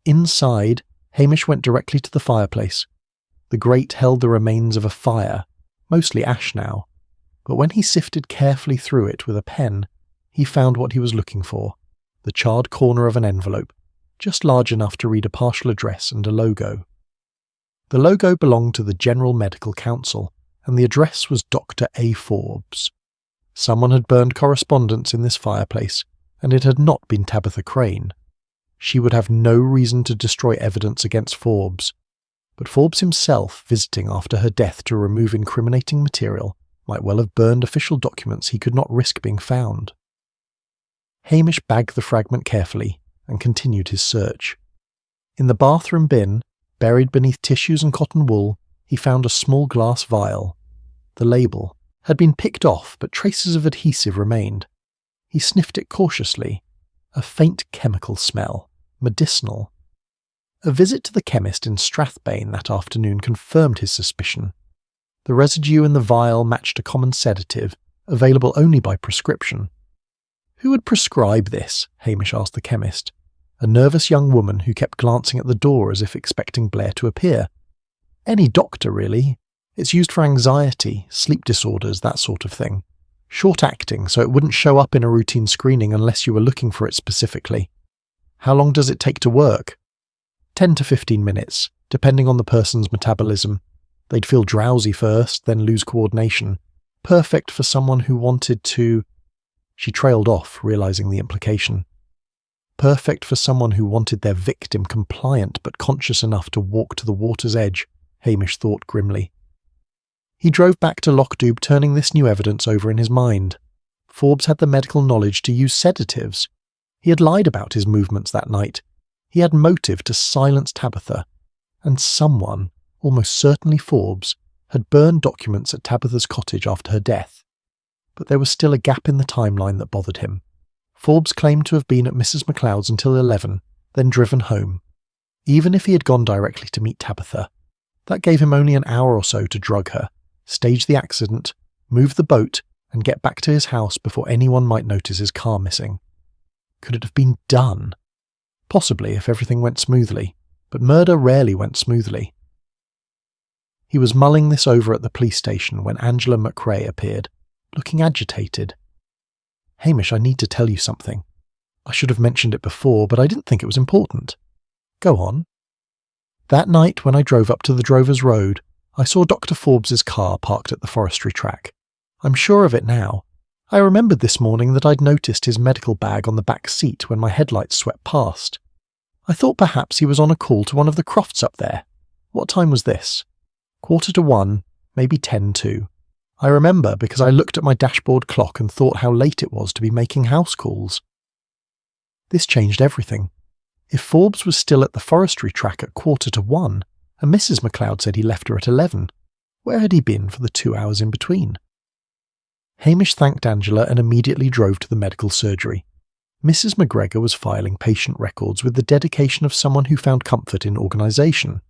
Inside, Hamish went directly to the fireplace. The grate held the remains of a fire, mostly ash now, but when he sifted carefully through it with a pen, he found what he was looking for, the charred corner of an envelope, just large enough to read a partial address and a logo. The logo belonged to the General Medical Council, and the address was Dr. A. Forbes. Someone had burned correspondence in this fireplace, and it had not been Tabitha Crane. She would have no reason to destroy evidence against Forbes, but Forbes himself, visiting after her death to remove incriminating material, might well have burned official documents he could not risk being found. Hamish bagged the fragment carefully and continued his search. In the bathroom bin, buried beneath tissues and cotton wool, he found a small glass vial. The label had been picked off, but traces of adhesive remained. He sniffed it cautiously. A faint chemical smell, medicinal. A visit to the chemist in Strathbane that afternoon confirmed his suspicion. The residue in the vial matched a common sedative, available only by prescription. Who would prescribe this? Hamish asked the chemist, a nervous young woman who kept glancing at the door as if expecting Blair to appear. Any doctor, really. It's used for anxiety, sleep disorders, that sort of thing. Short-acting, so it wouldn't show up in a routine screening unless you were looking for it specifically. How long does it take to work? 10 to 15 minutes, depending on the person's metabolism. They'd feel drowsy first, then lose coordination. Perfect for someone who wanted to... She trailed off, realizing the implication. Perfect for someone who wanted their victim compliant but conscious enough to walk to the water's edge, Hamish thought grimly. He drove back to Lochdubh, turning this new evidence over in his mind. Forbes had the medical knowledge to use sedatives. He had lied about his movements that night. He had motive to silence Tabitha. And someone, almost certainly Forbes, had burned documents at Tabitha's cottage after her death. But there was still a gap in the timeline that bothered him. Forbes claimed to have been at Mrs. MacLeod's until 11, then driven home. Even if he had gone directly to meet Tabitha, that gave him only an hour or so to drug her, stage the accident, move the boat, and get back to his house before anyone might notice his car missing. Could it have been done? Possibly, if everything went smoothly, but murder rarely went smoothly. He was mulling this over at the police station when Angela McRae appeared, looking agitated. "Hamish, I need to tell you something. I should have mentioned it before, but I didn't think it was important." "Go on." "That night when I drove up to the Drovers Road, I saw Dr. Forbes's car parked at the forestry track. I'm sure of it now. I remembered this morning that I'd noticed his medical bag on the back seat when my headlights swept past. I thought perhaps he was on a call to one of the Crofts up there. What time was this? 1:45, maybe 10 to. I remember because I looked at my dashboard clock and thought how late it was to be making house calls. This changed everything. If Forbes was still at the forestry track at 1:45, and Mrs. MacLeod said he left her at 11, where had he been for the 2 hours in between? Hamish thanked Angela and immediately drove to the medical surgery. Mrs. McGregor was filing patient records with the dedication of someone who found comfort in organisation.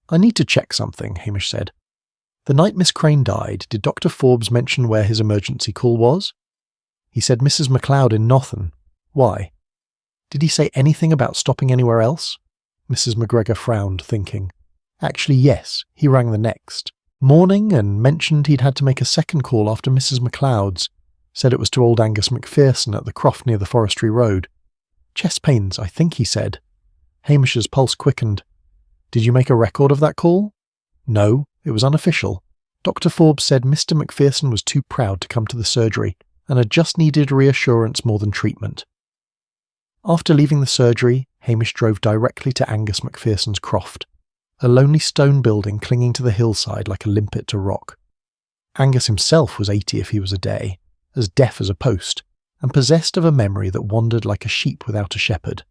"I need to check something," Hamish said. "The night Miss Crane died, did Dr. Forbes mention where his emergency call was?" "He said Mrs. MacLeod in Nothen. Why? Did he say anything about stopping anywhere else?" Mrs. McGregor frowned, thinking. "Actually, yes, he rang the next morning and mentioned he'd had to make a second call after Mrs. MacLeod's. Said it was to old Angus Macpherson at the croft near the forestry road. Chest pains, I think he said." Hamish's pulse quickened. "Did you make a record of that call?" "No, it was unofficial. Dr. Forbes said Mr. Macpherson was too proud to come to the surgery and had just needed reassurance more than treatment." After leaving the surgery, Hamish drove directly to Angus Macpherson's croft, a lonely stone building clinging to the hillside like a limpet to rock. Angus himself was 80 if he was a day, as deaf as a post, and possessed of a memory that wandered like a sheep without a shepherd.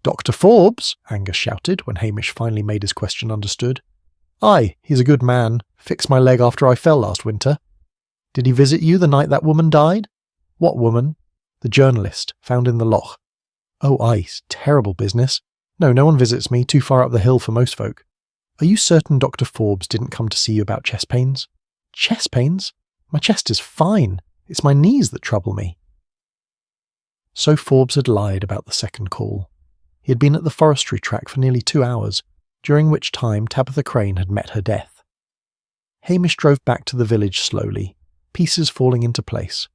"Dr. Forbes!" Angus shouted when Hamish finally made his question understood. "Aye, he's a good man. Fixed my leg after I fell last winter. Did he visit you the night that woman died?" "What woman?" "The journalist, found in the Loch." "Oh, aye, terrible business. No one visits me, too far up the hill for most folk." "Are you certain Dr. Forbes didn't come to see you about chest pains?" "Chest pains? My chest is fine. It's my knees that trouble me." So Forbes had lied about the second call. He had been at the forestry track for nearly 2 hours, during which time Tabitha Crane had met her death. Hamish drove back to the village slowly, pieces falling into place.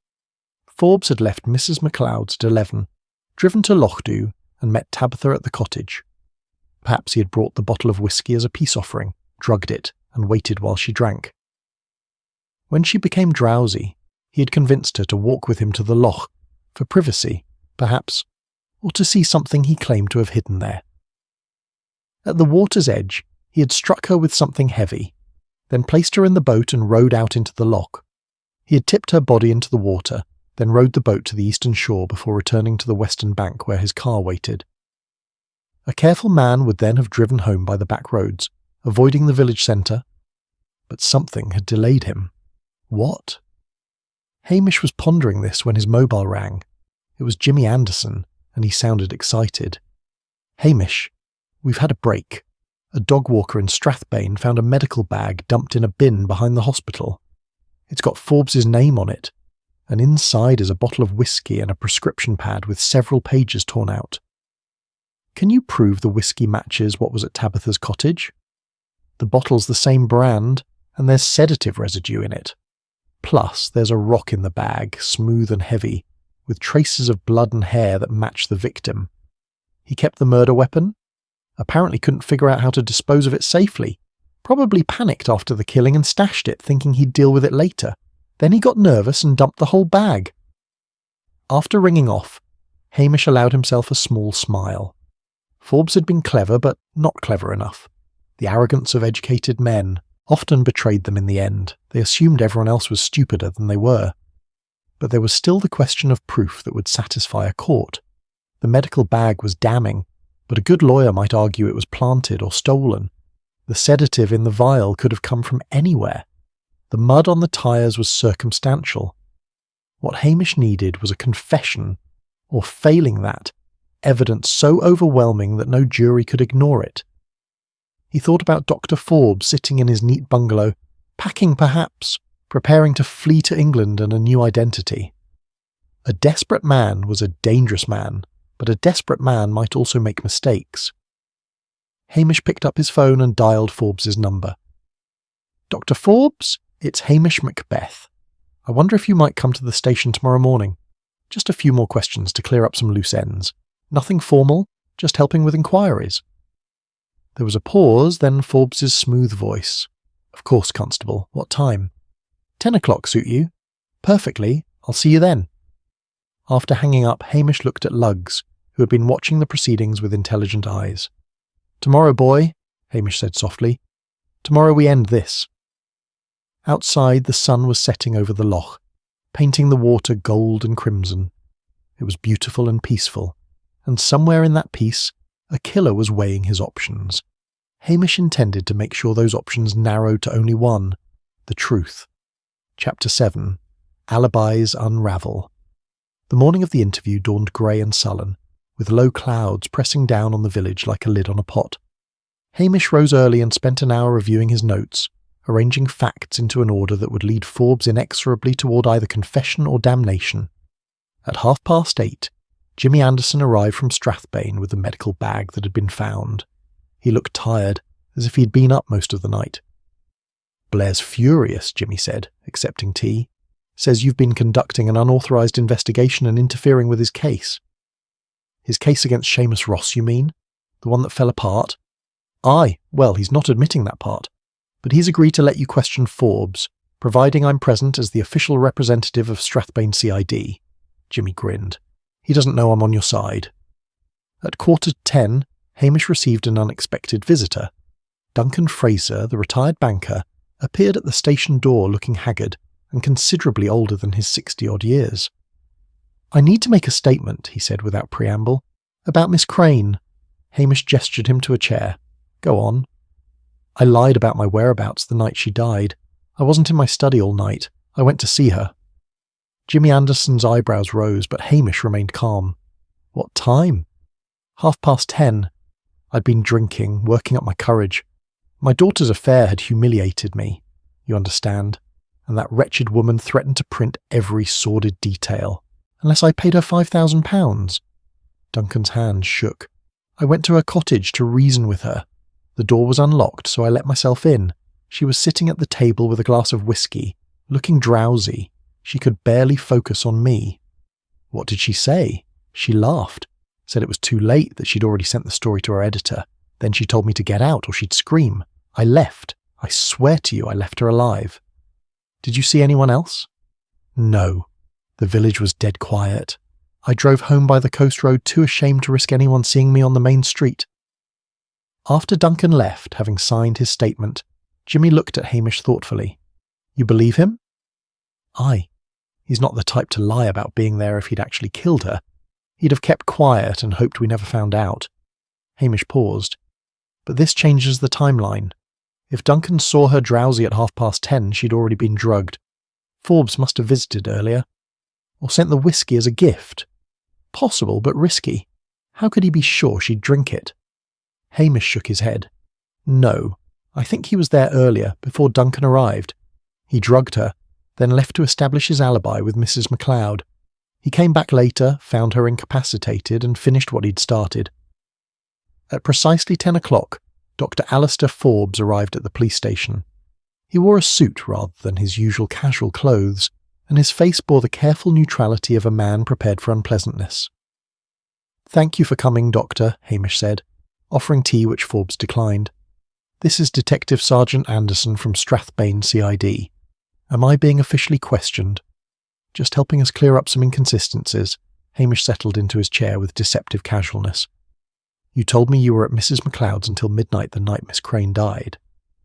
Forbes had left Mrs. MacLeod's at 11, driven to Lochdubh, and met Tabitha at the cottage. Perhaps he had brought the bottle of whisky as a peace offering, drugged it, and waited while she drank. When she became drowsy, he had convinced her to walk with him to the Loch, for privacy, perhaps, or to see something he claimed to have hidden there. At the water's edge, he had struck her with something heavy, then placed her in the boat and rowed out into the loch. He had tipped her body into the water, then rowed the boat to the eastern shore before returning to the western bank where his car waited. A careful man would then have driven home by the back roads, avoiding the village centre, but something had delayed him. What? Hamish was pondering this when his mobile rang. It was Jimmy Anderson, and he sounded excited. "Hamish, we've had a break. A dog walker in Strathbane found a medical bag dumped in a bin behind the hospital. It's got Forbes's name on it, and inside is a bottle of whisky and a prescription pad with several pages torn out. Can you prove the whisky matches what was at Tabitha's cottage? The bottle's the same brand, and there's sedative residue in it. Plus, there's a rock in the bag, smooth and heavy, with traces of blood and hair that match the victim. He kept the murder weapon? Apparently couldn't figure out how to dispose of it safely. Probably panicked after the killing and stashed it, thinking he'd deal with it later. Then he got nervous and dumped the whole bag." After ringing off, Hamish allowed himself a small smile. Forbes had been clever, but not clever enough. The arrogance of educated men often betrayed them in the end. They assumed everyone else was stupider than they were. But there was still the question of proof that would satisfy a court. The medical bag was damning, but a good lawyer might argue it was planted or stolen. The sedative in the vial could have come from anywhere. The mud on the tyres was circumstantial. What Hamish needed was a confession, or failing that, evidence so overwhelming that no jury could ignore it. He thought about Dr. Forbes sitting in his neat bungalow, packing perhaps, preparing to flee to England and a new identity. A desperate man was a dangerous man, but a desperate man might also make mistakes. Hamish picked up his phone and dialed Forbes's number. "Dr. Forbes, it's Hamish Macbeth. I wonder if you might come to the station tomorrow morning. Just a few more questions to clear up some loose ends. Nothing formal, just helping with inquiries." There was a pause, then Forbes's smooth voice. "Of course, Constable. What time?" 10 o'clock suit you?" "Perfectly. I'll see you then." After hanging up, Hamish looked at Lugs, who had been watching the proceedings with intelligent eyes. "Tomorrow, boy," Hamish said softly. "Tomorrow we end this." Outside, the sun was setting over the Loch, painting the water gold and crimson. It was beautiful and peaceful, and somewhere in that peace, a killer was weighing his options. Hamish intended to make sure those options narrowed to only one: the truth. Chapter 7. Alibis Unravel. The morning of the interview dawned grey and sullen, with low clouds pressing down on the village like a lid on a pot. Hamish rose early and spent an hour reviewing his notes, arranging facts into an order that would lead Forbes inexorably toward either confession or damnation. At 8:30, Jimmy Anderson arrived from Strathbane with the medical bag that had been found. He looked tired, as if he'd been up most of the night. "Blair's furious," Jimmy said, accepting tea. "Says you've been conducting an unauthorised investigation and interfering with his case." "His case against Seamus Ross, you mean? The one that fell apart?" "Aye, well, he's not admitting that part. But he's agreed to let you question Forbes, providing I'm present as the official representative of Strathbane CID. Jimmy grinned. "He doesn't know I'm on your side." At 10:15, Hamish received an unexpected visitor. Duncan Fraser, the retired banker, appeared at the station door looking haggard and considerably older than his 60-odd years. "I need to make a statement," he said without preamble, "about Miss Crane." Hamish gestured him to a chair. "Go on." "I lied about my whereabouts the night she died. I wasn't in my study all night. I went to see her." Jimmy Anderson's eyebrows rose, but Hamish remained calm. "What time?" 10:30. I'd been drinking, working up my courage. My daughter's affair had humiliated me, you understand, and that wretched woman threatened to print every sordid detail, unless I paid her £5,000. Duncan's hand shook. "I went to her cottage to reason with her. The door was unlocked, so I let myself in. She was sitting at the table with a glass of whiskey, looking drowsy. She could barely focus on me." "What did she say?" "She laughed. Said it was too late, that she'd already sent the story to her editor. Then she told me to get out or she'd scream. I left. I swear to you I left her alive." "Did you see anyone else?" "No. The village was dead quiet. I drove home by the coast road, too ashamed to risk anyone seeing me on the main street." After Duncan left, having signed his statement, Jimmy looked at Hamish thoughtfully. "You believe him?" "Aye. He's not the type to lie about being there if he'd actually killed her. He'd have kept quiet and hoped we never found out." Hamish paused. "But this changes the timeline. If Duncan saw her drowsy at 10:30, she'd already been drugged. Forbes must have visited earlier. Or sent the whiskey as a gift. Possible, but risky. How could he be sure she'd drink it?" Hamish shook his head. "No. I think he was there earlier, before Duncan arrived. He drugged her, then left to establish his alibi with Mrs. MacLeod. He came back later, found her incapacitated, and finished what he'd started." At precisely 10 o'clock, Dr. Alastair Forbes arrived at the police station. He wore a suit rather than his usual casual clothes, and his face bore the careful neutrality of a man prepared for unpleasantness. "Thank you for coming, Doctor," Hamish said, offering tea which Forbes declined. "This is Detective Sergeant Anderson from Strathbane CID. Am I being officially questioned?" "Just helping us clear up some inconsistencies." Hamish settled into his chair with deceptive casualness. "You told me you were at Mrs. MacLeod's until midnight the night Miss Crane died."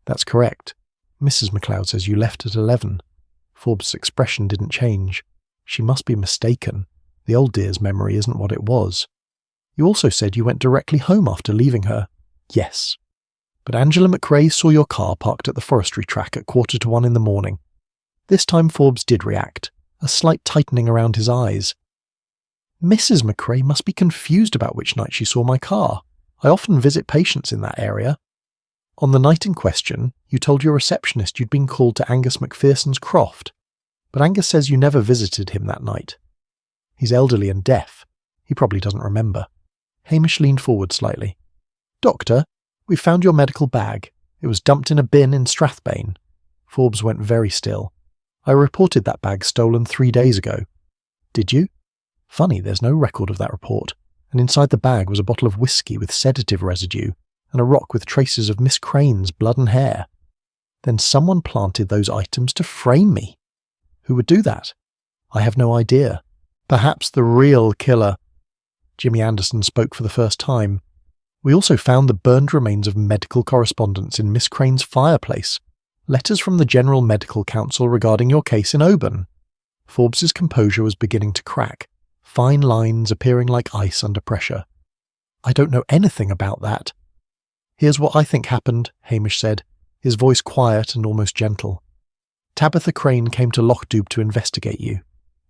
"That's correct. Mrs. MacLeod says you left at 11. Forbes' expression didn't change. "She must be mistaken. The old dear's memory isn't what it was." "You also said you went directly home after leaving her." "Yes. But Angela McRae saw your car parked at the forestry track at 1:45 in the morning." This time Forbes did react, a slight tightening around his eyes. "Mrs. McRae must be confused about which night she saw my car. I often visit patients in that area." "On the night in question, you told your receptionist you'd been called to Angus McPherson's croft. But Angus says you never visited him that night. He's elderly and deaf. He probably doesn't remember." Hamish leaned forward slightly. "Doctor, we found your medical bag. It was dumped in a bin in Strathbane." Forbes went very still. "I reported that bag stolen 3 days ago." "Did you? Funny, there's no record of that report, and inside the bag was a bottle of whiskey with sedative residue, and a rock with traces of Miss Crane's blood and hair. Then someone planted those items to frame me. Who would do that? I have no idea. Perhaps the real killer." Jimmy Anderson spoke for the first time. "We also found the burned remains of medical correspondence in Miss Crane's fireplace. Letters from the General Medical Council regarding your case in Oban. Forbes's composure was beginning to crack, fine lines appearing like ice under pressure. I don't know anything about that. Here's what I think happened, Hamish said, his voice quiet and almost gentle. Tabitha Crane came to Lochdubh to investigate you.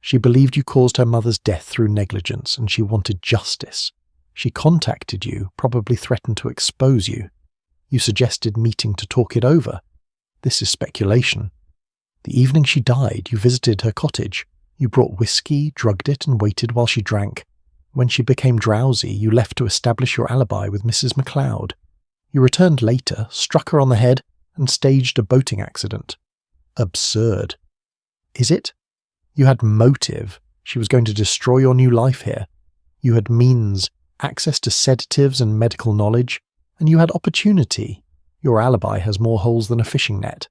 She believed you caused her mother's death through negligence and she wanted justice. She contacted you, probably threatened to expose you. You suggested meeting to talk it over. This is speculation. The evening she died, you visited her cottage. You brought whiskey, drugged it, and waited while she drank. When she became drowsy, you left to establish your alibi with Mrs. MacLeod. You returned later, struck her on the head, and staged a boating accident. Absurd. Is it? You had motive. She was going to destroy your new life here. You had means, access to sedatives and medical knowledge, and you had opportunity. Your alibi has more holes than a fishing net.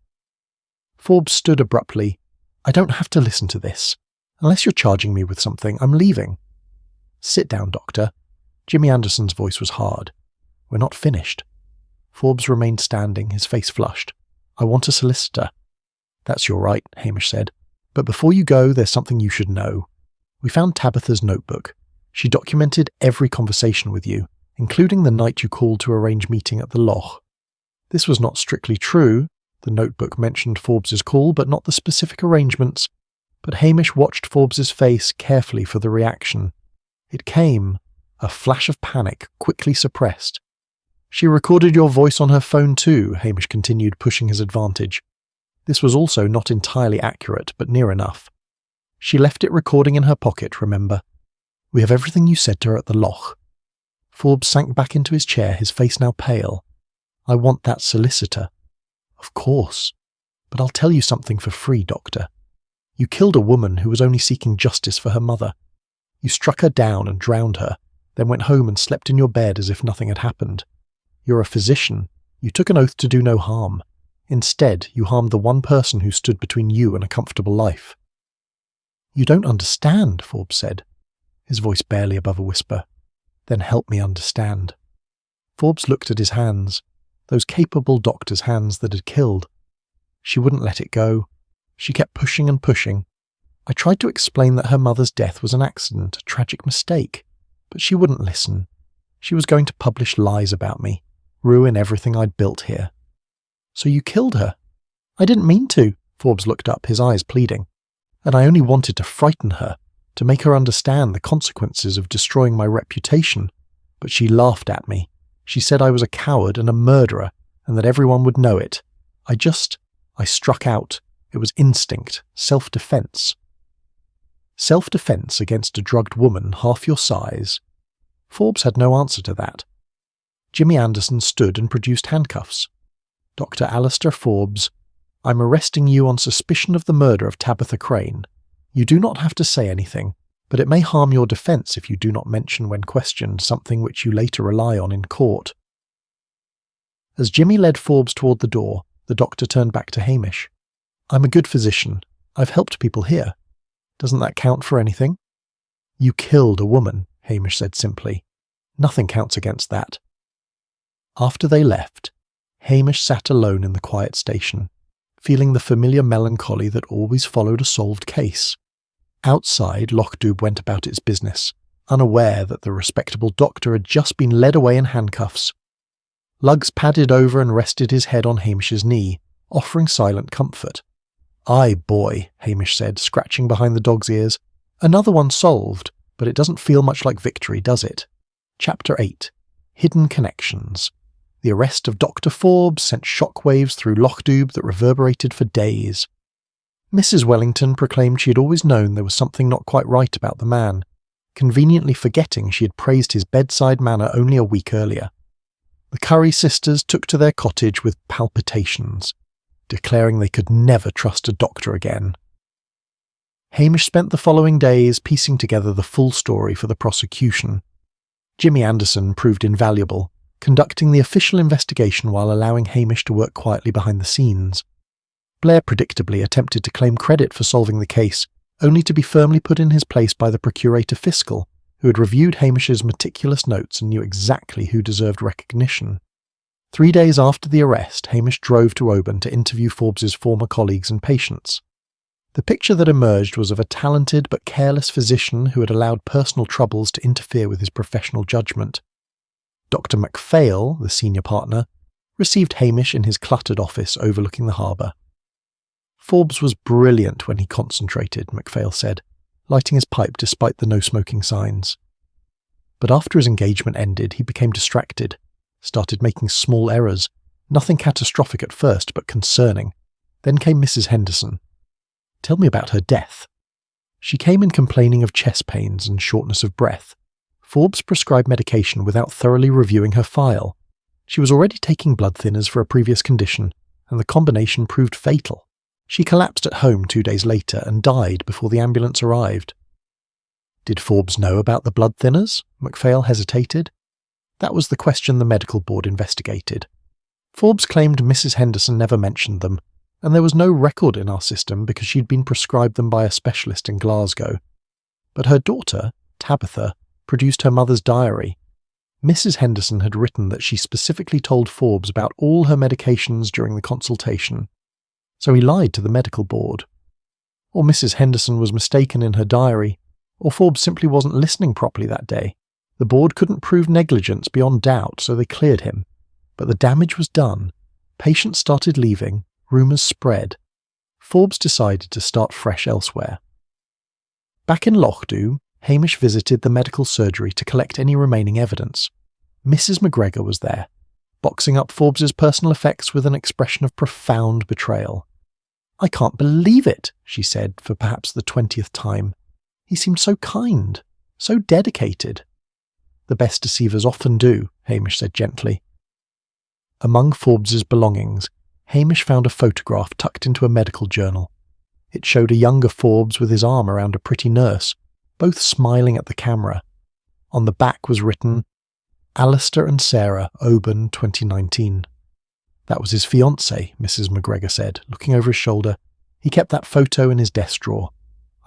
Forbes stood abruptly. I don't have to listen to this. Unless you're charging me with something, I'm leaving. Sit down, Doctor. Jimmy Anderson's voice was hard. We're not finished. Forbes remained standing, his face flushed. I want a solicitor. That's your right, Hamish said. But before you go, there's something you should know. We found Tabitha's notebook. She documented every conversation with you, including the night you called to arrange meeting at the Loch. This was not strictly true. The notebook mentioned Forbes's call, but not the specific arrangements. But Hamish watched Forbes's face carefully for the reaction. It came, a flash of panic, quickly suppressed. She recorded your voice on her phone too, Hamish continued, pushing his advantage. This was also not entirely accurate, but near enough. She left it recording in her pocket, remember? We have everything you said to her at the Loch. Forbes sank back into his chair, his face now pale. I want that solicitor. Of course. But I'll tell you something for free, Doctor. You killed a woman who was only seeking justice for her mother. You struck her down and drowned her, then went home and slept in your bed as if nothing had happened. You're a physician. You took an oath to do no harm. Instead, you harmed the one person who stood between you and a comfortable life. You don't understand, Forbes said, his voice barely above a whisper. Then help me understand. Forbes looked at his hands, those capable doctor's hands that had killed. She wouldn't let it go. She kept pushing and pushing. I tried to explain that her mother's death was an accident, a tragic mistake, but she wouldn't listen. She was going to publish lies about me, ruin everything I'd built here. So you killed her? I didn't mean to, Forbes looked up, his eyes pleading. And I only wanted to frighten her, to make her understand the consequences of destroying my reputation. But she laughed at me. She said I was a coward and a murderer, and that everyone would know it. I struck out. It was instinct, self-defense. Self-defense against a drugged woman half your size? Forbes had no answer to that. Jimmy Anderson stood and produced handcuffs. Dr. Alastair Forbes, I'm arresting you on suspicion of the murder of Tabitha Crane. You do not have to say anything, but it may harm your defence if you do not mention when questioned something which you later rely on in court. As Jimmy led Forbes toward the door, the doctor turned back to Hamish. I'm a good physician. I've helped people here. Doesn't that count for anything? You killed a woman, Hamish said simply. Nothing counts against that. After they left, Hamish sat alone in the quiet station, feeling the familiar melancholy that always followed a solved case. Outside, Lochdubh went about its business, unaware that the respectable doctor had just been led away in handcuffs. Lugs padded over and rested his head on Hamish's knee, offering silent comfort. Aye, boy, Hamish said, scratching behind the dog's ears. Another one solved, but it doesn't feel much like victory, does it? Chapter 8. Hidden Connections. The arrest of Dr. Forbes sent shockwaves through Lochdubh that reverberated for days. Mrs. Wellington proclaimed she had always known there was something not quite right about the man, conveniently forgetting she had praised his bedside manner only a week earlier. The Curry sisters took to their cottage with palpitations, declaring they could never trust a doctor again. Hamish spent the following days piecing together the full story for the prosecution. Jimmy Anderson proved invaluable, conducting the official investigation while allowing Hamish to work quietly behind the scenes. Blair predictably attempted to claim credit for solving the case, only to be firmly put in his place by the Procurator Fiscal, who had reviewed Hamish's meticulous notes and knew exactly who deserved recognition. 3 days after the arrest, Hamish drove to Oban to interview Forbes's former colleagues and patients. The picture that emerged was of a talented but careless physician who had allowed personal troubles to interfere with his professional judgment. Dr. MacPhail, the senior partner, received Hamish in his cluttered office overlooking the harbour. Forbes was brilliant when he concentrated, MacPhail said, lighting his pipe despite the no-smoking signs. But after his engagement ended, he became distracted, started making small errors, nothing catastrophic at first, but concerning. Then came Mrs. Henderson. Tell me about her death. She came in complaining of chest pains and shortness of breath. Forbes prescribed medication without thoroughly reviewing her file. She was already taking blood thinners for a previous condition, and the combination proved fatal. She collapsed at home 2 days later and died before the ambulance arrived. Did Forbes know about the blood thinners? MacPhail hesitated. That was the question the medical board investigated. Forbes claimed Mrs. Henderson never mentioned them, and there was no record in our system because she'd been prescribed them by a specialist in Glasgow. But her daughter, Tabitha, produced her mother's diary. Mrs. Henderson had written that she specifically told Forbes about all her medications during the consultation. So he lied to the medical board. Or Mrs. Henderson was mistaken in her diary, or Forbes simply wasn't listening properly that day. The board couldn't prove negligence beyond doubt, so they cleared him. But the damage was done. Patients started leaving, rumours spread. Forbes decided to start fresh elsewhere. Back in Lochdubh, Hamish visited the medical surgery to collect any remaining evidence. Mrs. McGregor was there, boxing up Forbes's personal effects with an expression of profound betrayal. "I can't believe it," she said for perhaps the 20th time. "He seemed so kind, so dedicated." "The best deceivers often do," Hamish said gently. Among Forbes's belongings, Hamish found a photograph tucked into a medical journal. It showed a younger Forbes with his arm around a pretty nurse, both smiling at the camera. On the back was written, "Alastair and Sarah, Oban, 2019. That was his fiancée, Mrs. McGregor said, looking over his shoulder. "He kept that photo in his desk drawer.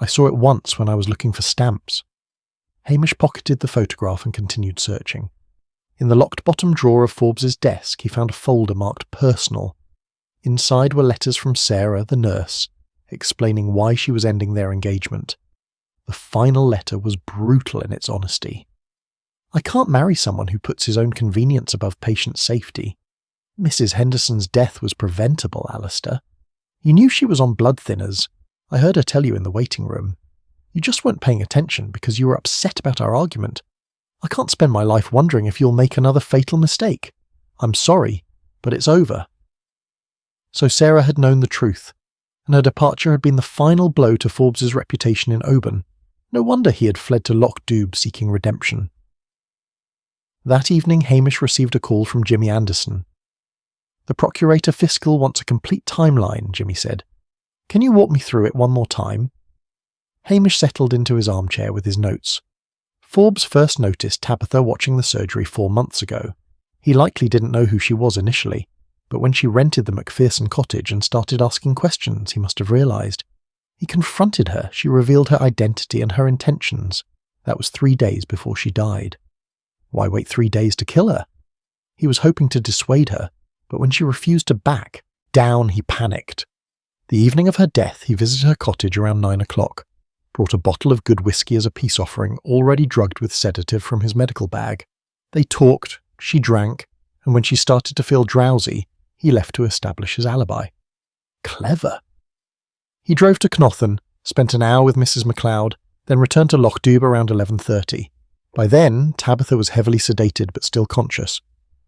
I saw it once when I was looking for stamps." Hamish pocketed the photograph and continued searching. In the locked bottom drawer of Forbes's desk, he found a folder marked Personal. Inside were letters from Sarah, the nurse, explaining why she was ending their engagement. The final letter was brutal in its honesty. "I can't marry someone who puts his own convenience above patient safety. Mrs. Henderson's death was preventable, Alastair. You knew she was on blood thinners. I heard her tell you in the waiting room. You just weren't paying attention because you were upset about our argument. I can't spend my life wondering if you'll make another fatal mistake. I'm sorry, but it's over." So Sarah had known the truth, and her departure had been the final blow to Forbes's reputation in Oban. No wonder he had fled to Lochdubh seeking redemption. That evening Hamish received a call from Jimmy Anderson. "The Procurator Fiscal wants a complete timeline," Jimmy said. "Can you walk me through it one more time?" Hamish settled into his armchair with his notes. Forbes first noticed Tabitha watching the surgery 4 months ago. He likely didn't know who she was initially, but when she rented the Macpherson cottage and started asking questions, he must have realised. He confronted her, she revealed her identity and her intentions. That was 3 days before she died. Why wait 3 days to kill her? He was hoping to dissuade her, but when she refused to back down, he panicked. The evening of her death, he visited her cottage around 9 o'clock, brought a bottle of good whiskey as a peace offering, already drugged with sedative from his medical bag. They talked, she drank, and when she started to feel drowsy, he left to establish his alibi. Clever. He drove to Cnothan, spent an hour with Mrs. MacLeod, then returned to Lochdubh around 11:30. By then, Tabitha was heavily sedated but still conscious.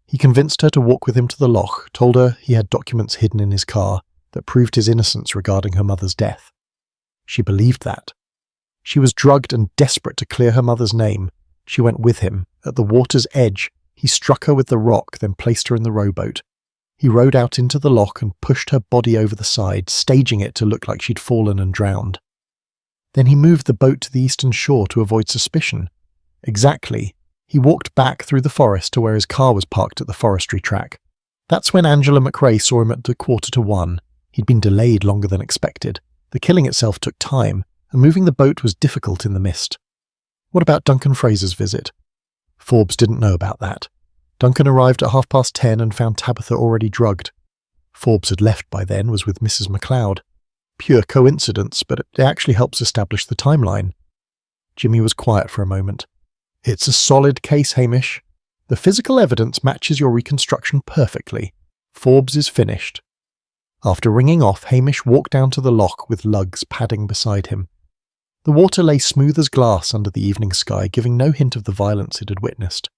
He convinced her to walk with him to the Loch, told her he had documents hidden in his car that proved his innocence regarding her mother's death. She believed that. She was drugged and desperate to clear her mother's name. She went with him. At the water's edge, he struck her with the rock, then placed her in the rowboat. He rowed out into the loch and pushed her body over the side, staging it to look like she'd fallen and drowned. Then he moved the boat to the eastern shore to avoid suspicion. Exactly. He walked back through the forest to where his car was parked at the forestry track. That's when Angela McRae saw him at 1:45. He'd been delayed longer than expected. The killing itself took time, and moving the boat was difficult in the mist. What about Duncan Fraser's visit? Forbes didn't know about that. Duncan arrived at 10:30 and found Tabitha already drugged. Forbes had left by then, was with Mrs. MacLeod. Pure coincidence, but it actually helps establish the timeline. Jimmy was quiet for a moment. It's a solid case, Hamish. The physical evidence matches your reconstruction perfectly. Forbes is finished. After ringing off, Hamish walked down to the loch with lugs padding beside him. The water lay smooth as glass under the evening sky, giving no hint of the violence it had witnessed.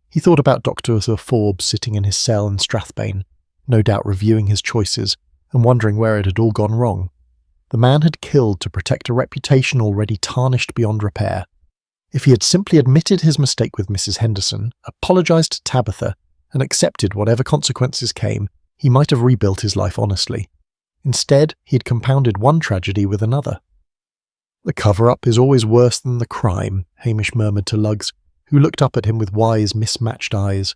He thought about Dr. Forbes sitting in his cell in Strathbane, no doubt reviewing his choices and wondering where it had all gone wrong. The man had killed to protect a reputation already tarnished beyond repair. If he had simply admitted his mistake with Mrs. Henderson, apologised to Tabitha, and accepted whatever consequences came, he might have rebuilt his life honestly. Instead, he had compounded one tragedy with another. The cover-up is always worse than the crime, Hamish murmured to Lugs, who looked up at him with wise, mismatched eyes.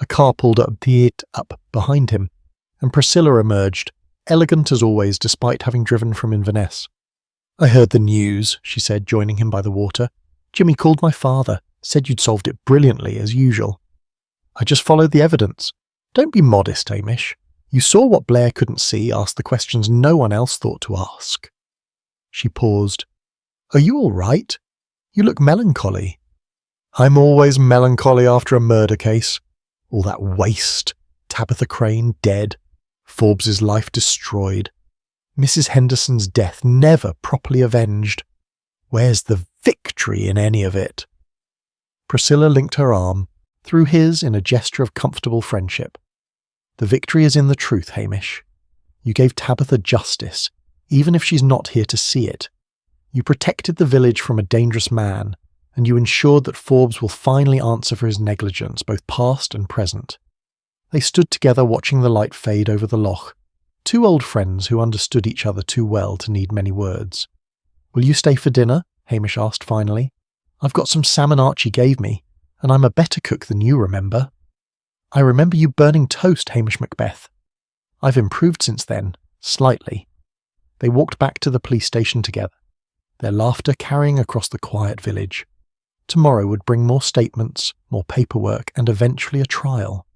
A car pulled up behind him, and Priscilla emerged, elegant as always despite having driven from Inverness. I heard the news, she said, joining him by the water. Jimmy called my father, said you'd solved it brilliantly, as usual. I just followed the evidence. Don't be modest, Hamish. You saw what Blair couldn't see, asked the questions no one else thought to ask. She paused. Are you all right? You look melancholy. I'm always melancholy after a murder case. All that waste. Tabitha Crane dead. Forbes's life destroyed. Mrs. Henderson's death never properly avenged. Where's the victory in any of it? Priscilla linked her arm, through his in a gesture of comfortable friendship. The victory is in the truth, Hamish. You gave Tabitha justice, even if she's not here to see it. You protected the village from a dangerous man, and you ensured that Forbes will finally answer for his negligence, both past and present. They stood together watching the light fade over the loch, two old friends who understood each other too well to need many words. Will you stay for dinner? Hamish asked finally. I've got some salmon Archie gave me, and I'm a better cook than you, remember? I remember you burning toast, Hamish Macbeth. I've improved since then, slightly. They walked back to the police station together, their laughter carrying across the quiet village. Tomorrow would bring more statements, more paperwork, and eventually a trial.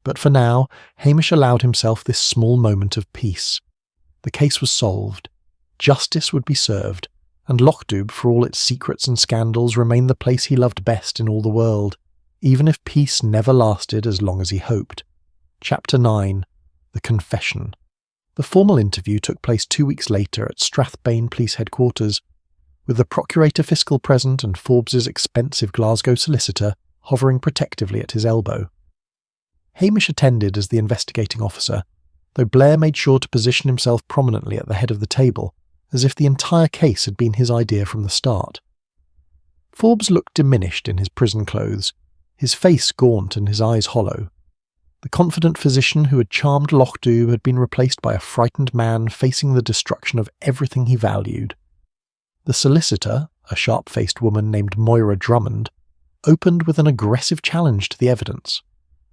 But for now, Hamish allowed himself this small moment of peace. The case was solved. Justice would be served, and Lochdubh, for all its secrets and scandals, remained the place he loved best in all the world, even if peace never lasted as long as he hoped. Chapter 9. The Confession. The formal interview took place 2 weeks later at Strathbane Police Headquarters, with the Procurator Fiscal present and Forbes's expensive Glasgow solicitor hovering protectively at his elbow. Hamish attended as the investigating officer, though Blair made sure to position himself prominently at the head of the table, as if the entire case had been his idea from the start. Forbes looked diminished in his prison clothes, his face gaunt and his eyes hollow. The confident physician who had charmed Lochdubh had been replaced by a frightened man facing the destruction of everything he valued. The solicitor, a sharp-faced woman named Moira Drummond, opened with an aggressive challenge to the evidence.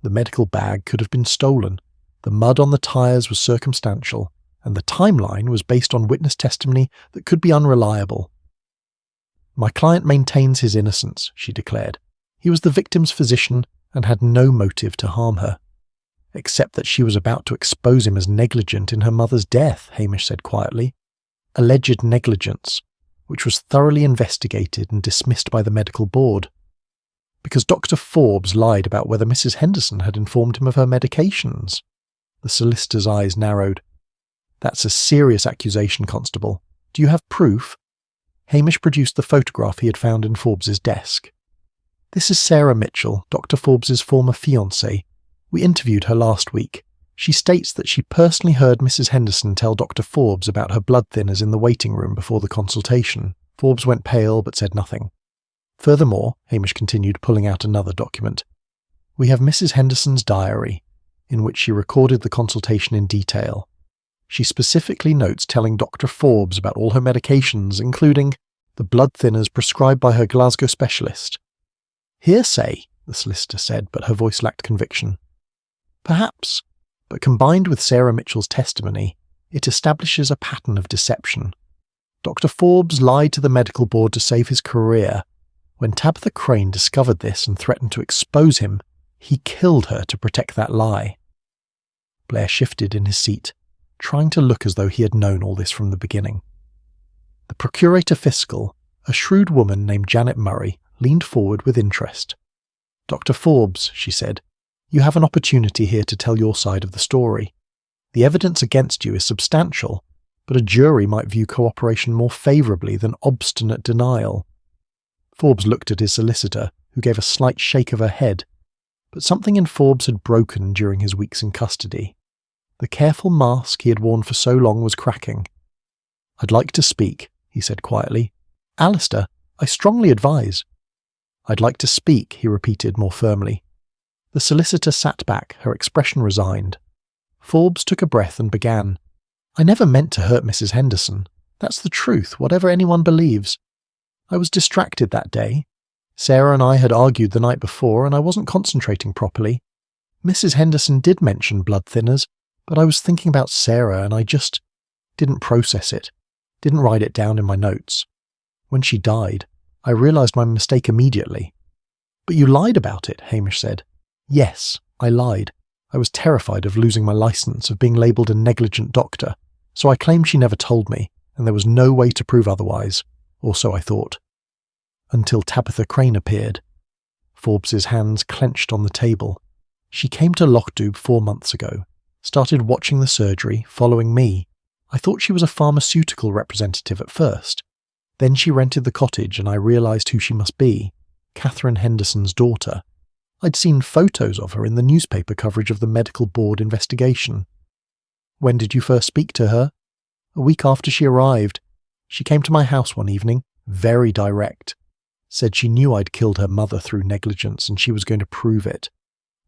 The medical bag could have been stolen, the mud on the tyres was circumstantial, and the timeline was based on witness testimony that could be unreliable. My client maintains his innocence, she declared. He was the victim's physician and had no motive to harm her. Except that she was about to expose him as negligent in her mother's death, Hamish said quietly. Alleged negligence, which was thoroughly investigated and dismissed by the medical board. Because Dr. Forbes lied about whether Mrs. Henderson had informed him of her medications. The solicitor's eyes narrowed. That's a serious accusation, Constable. Do you have proof? Hamish produced the photograph he had found in Forbes's desk. This is Sarah Mitchell, Dr. Forbes's former fiancée. We interviewed her last week. She states that she personally heard Mrs. Henderson tell Dr. Forbes about her blood thinners in the waiting room before the consultation. Forbes went pale but said nothing. Furthermore, Hamish continued, pulling out another document, we have Mrs. Henderson's diary, in which she recorded the consultation in detail. She specifically notes telling Dr. Forbes about all her medications, including the blood thinners prescribed by her Glasgow specialist. Hearsay, the solicitor said, but her voice lacked conviction. Perhaps, but combined with Sarah Mitchell's testimony, it establishes a pattern of deception. Dr. Forbes lied to the medical board to save his career. When Tabitha Crane discovered this and threatened to expose him, He killed her to protect that lie. Blair shifted in his seat, trying to look as though he had known all this from the beginning. The Procurator Fiscal, a shrewd woman named Janet Murray, leaned forward with interest. "Dr. Forbes," she said, "you have an opportunity here to tell your side of the story. The evidence against you is substantial, but a jury might view cooperation more favourably than obstinate denial." Forbes looked at his solicitor, who gave a slight shake of her head, but something in Forbes had broken during his weeks in custody. The careful mask he had worn for so long was cracking. "I'd like to speak," he said quietly. "Alastair, I strongly advise." "I'd like to speak," he repeated more firmly. The solicitor sat back, her expression resigned. Forbes took a breath and began. "I never meant to hurt Mrs. Henderson. That's the truth, whatever anyone believes. I was distracted that day. Sarah and I had argued the night before, and I wasn't concentrating properly. Mrs. Henderson did mention blood thinners, but I was thinking about Sarah and I just didn't process it, didn't write it down in my notes. When she died, I realised my mistake immediately." "But you lied about it," Hamish said. "Yes, I lied. I was terrified of losing my licence, of being labelled a negligent doctor, so I claimed she never told me, and there was no way to prove otherwise, or so I thought. Until Tabitha Crane appeared." Forbes's hands clenched on the table. "She came to Lochdubh 4 months ago, started watching the surgery, following me. I thought she was a pharmaceutical representative at first. Then she rented the cottage and I realised who she must be, Catherine Henderson's daughter. I'd seen photos of her in the newspaper coverage of the medical board investigation." "When did you first speak to her?" "A week after she arrived. She came to my house one evening, very direct. Said she knew I'd killed her mother through negligence and she was going to prove it.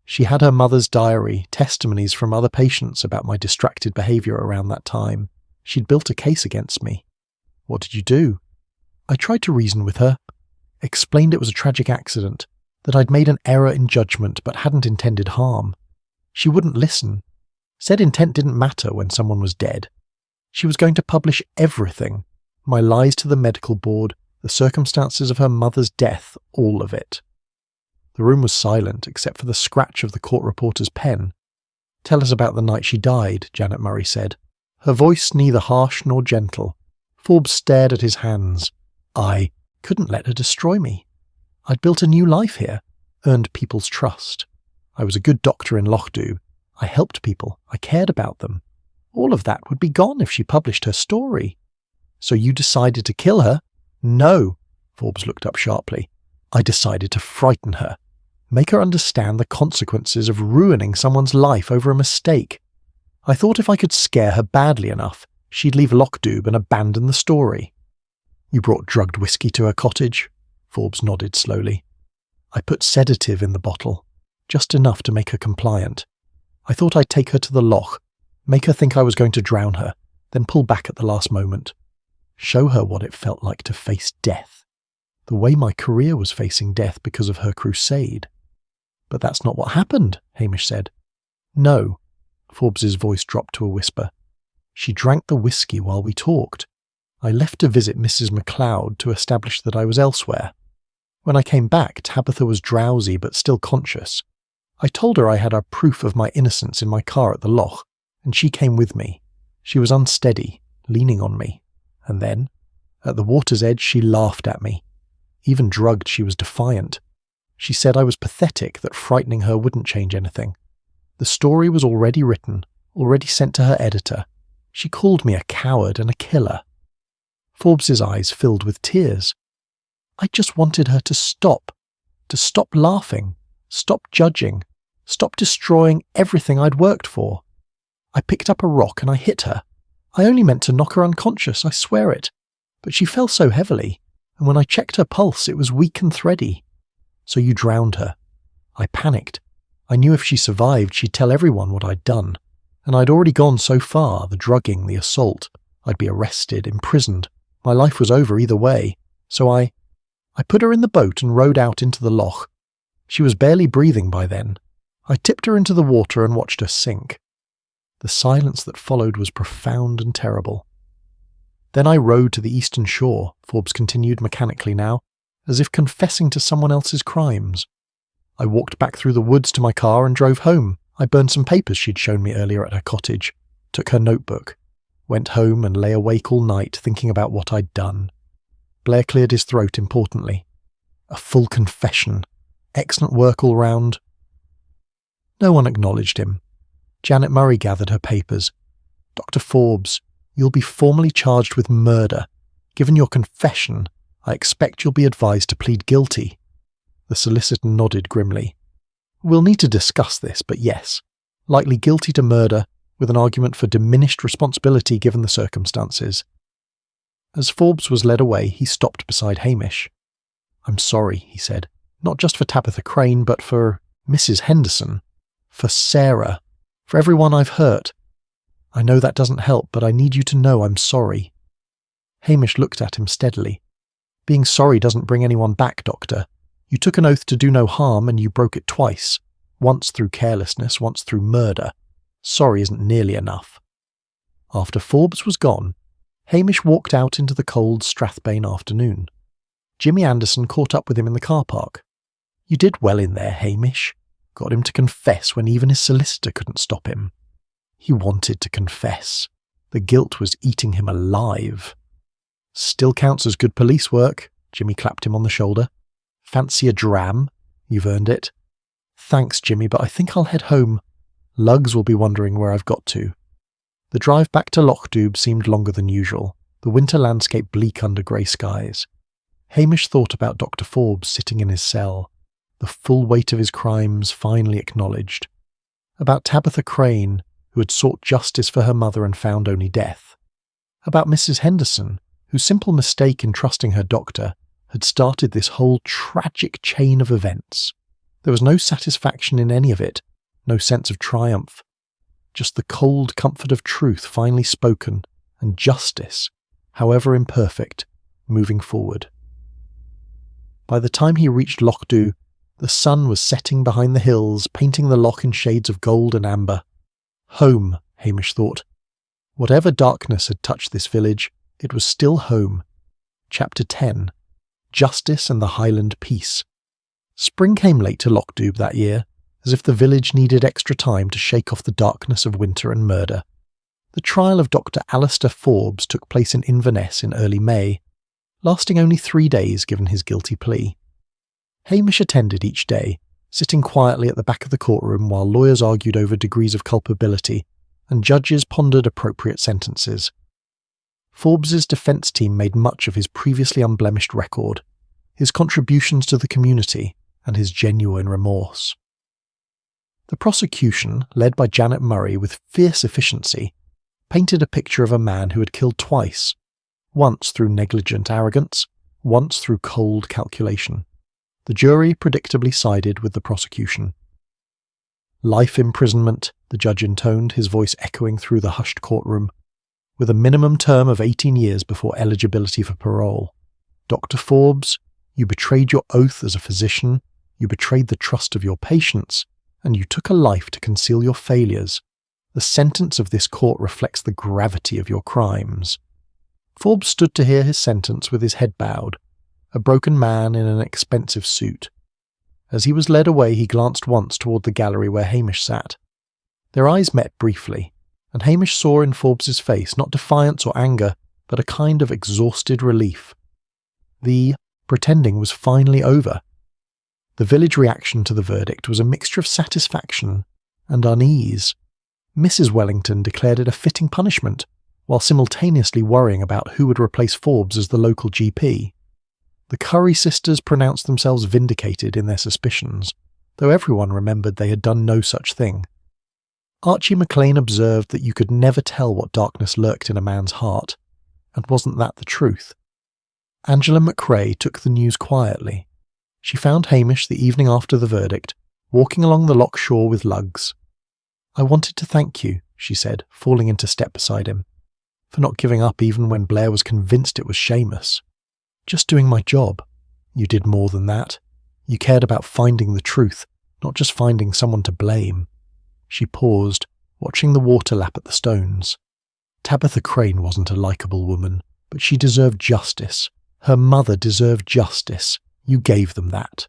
She had her mother's diary, testimonies from other patients about my distracted behaviour around that time. She'd built a case against me." "What did you do?" "I tried to reason with her. Explained it was a tragic accident, that I'd made an error in judgment but hadn't intended harm. She wouldn't listen. Said intent didn't matter when someone was dead. She was going to publish everything. My lies to the medical board, the circumstances of her mother's death, all of it." The room was silent except for the scratch of the court reporter's pen. "Tell us about the night she died," Janet Murray said. Her voice neither harsh nor gentle. Forbes stared at his hands. "I couldn't let her destroy me. I'd built a new life here, earned people's trust. I was a good doctor in Lochdubh. I helped people. I cared about them. All of that would be gone if she published her story." "So you decided to kill her?" "No," Forbes looked up sharply. "I decided to frighten her. Make her understand the consequences of ruining someone's life over a mistake. I thought if I could scare her badly enough, she'd leave Lochdubh and abandon the story." "You brought drugged whiskey to her cottage?" Forbes nodded slowly. "I put sedative in the bottle, just enough to make her compliant. I thought I'd take her to the Loch, make her think I was going to drown her, then pull back at the last moment. Show her what it felt like to face death. The way my career was facing death because of her crusade." "But that's not what happened," Hamish said. "No." Forbes's voice dropped to a whisper. "She drank the whiskey while we talked. I left to visit Mrs. MacLeod to establish that I was elsewhere. When I came back, Tabitha was drowsy but still conscious. I told her I had our proof of my innocence in my car at the Loch, and she came with me. She was unsteady, leaning on me. And then, at the water's edge, she laughed at me. Even drugged, she was defiant. She said I was pathetic, that frightening her wouldn't change anything. The story was already written, already sent to her editor. She called me a coward and a killer." Forbes's eyes filled with tears. "I just wanted her to stop laughing, stop judging, stop destroying everything I'd worked for. I picked up a rock and I hit her. I only meant to knock her unconscious, I swear it. But she fell so heavily, and when I checked her pulse it was weak and thready. So you drowned her. I panicked. I knew if she survived she'd tell everyone what I'd done. And I'd already gone so far, the drugging, the assault. I'd be arrested, imprisoned. My life was over either way. So I put her in the boat and rowed out into the Loch. She was barely breathing by then. I tipped her into the water and watched her sink. The silence that followed was profound and terrible. Then I rowed to the eastern shore," Forbes continued mechanically now, as if confessing to someone else's crimes. I walked back through the woods to my car and drove home. I burned some papers she'd shown me earlier at her cottage, took her notebook, went home and lay awake all night thinking about what I'd done. Blair cleared his throat importantly. A full confession. Excellent work all round. No one acknowledged him. Janet Murray gathered her papers. Dr. Forbes, you'll be formally charged with murder. Given your confession, I expect you'll be advised to plead guilty. The solicitor nodded grimly. We'll need to discuss this, but yes, likely guilty to murder, with an argument for diminished responsibility given the circumstances. As Forbes was led away, he stopped beside Hamish. I'm sorry, he said, not just for Tabitha Crane, but for Mrs. Henderson, for Sarah, for everyone I've hurt. I know that doesn't help, but I need you to know I'm sorry. Hamish looked at him steadily. Being sorry doesn't bring anyone back, Doctor. You took an oath to do no harm and you broke it twice, once through carelessness, once through murder. Sorry isn't nearly enough. After Forbes was gone, Hamish walked out into the cold Strathbane afternoon. Jimmy Anderson caught up with him in the car park. You did well in there, Hamish. Got him to confess when even his solicitor couldn't stop him. He wanted to confess. The guilt was eating him alive. Still counts as good police work, Jimmy clapped him on the shoulder. Fancy a dram? You've earned it. Thanks, Jimmy, but I think I'll head home. Lugs will be wondering where I've got to. The drive back to Lochdubh seemed longer than usual, the winter landscape bleak under grey skies. Hamish thought about Dr. Forbes sitting in his cell, the full weight of his crimes finally acknowledged. About Tabitha Crane, who had sought justice for her mother and found only death. About Mrs. Henderson, whose simple mistake in trusting her doctor had started this whole tragic chain of events. There was no satisfaction in any of it, no sense of triumph. Just the cold comfort of truth finally spoken, and justice, however imperfect, moving forward. By the time he reached Lochdubh, the sun was setting behind the hills, painting the loch in shades of gold and amber. Home, Hamish thought. Whatever darkness had touched this village, it was still home. Chapter 10. Justice and the Highland Peace. Spring came late to Lochdubh that year, as if the village needed extra time to shake off the darkness of winter and murder. The trial of Dr. Alastair Forbes took place in Inverness in early May, lasting only 3 days given his guilty plea. Hamish attended each day, sitting quietly at the back of the courtroom while lawyers argued over degrees of culpability and judges pondered appropriate sentences. Forbes's defence team made much of his previously unblemished record, his contributions to the community, and his genuine remorse. The prosecution, led by Janet Murray with fierce efficiency, painted a picture of a man who had killed twice, once through negligent arrogance, once through cold calculation. The jury predictably sided with the prosecution. Life imprisonment, the judge intoned, his voice echoing through the hushed courtroom, with a minimum term of 18 years before eligibility for parole. Dr. Forbes, you betrayed your oath as a physician, you betrayed the trust of your patients, and you took a life to conceal your failures. The sentence of this court reflects the gravity of your crimes. Forbes stood to hear his sentence with his head bowed, a broken man in an expensive suit. As he was led away, he glanced once toward the gallery where Hamish sat. Their eyes met briefly, and Hamish saw in Forbes's face not defiance or anger, but a kind of exhausted relief. The pretending was finally over. The village reaction to the verdict was a mixture of satisfaction and unease. Mrs. Wellington declared it a fitting punishment, while simultaneously worrying about who would replace Forbes as the local GP. The Curry sisters pronounced themselves vindicated in their suspicions, though everyone remembered they had done no such thing. Archie MacLean observed that you could never tell what darkness lurked in a man's heart, and wasn't that the truth? Angela McRae took the news quietly. She found Hamish the evening after the verdict, walking along the loch shore with lugs. I wanted to thank you, she said, falling into step beside him, for not giving up even when Blair was convinced it was Seamus. Just doing my job. You did more than that. You cared about finding the truth, not just finding someone to blame. She paused, watching the water lap at the stones. Tabitha Crane wasn't a likeable woman, but she deserved justice. Her mother deserved justice. You gave them that.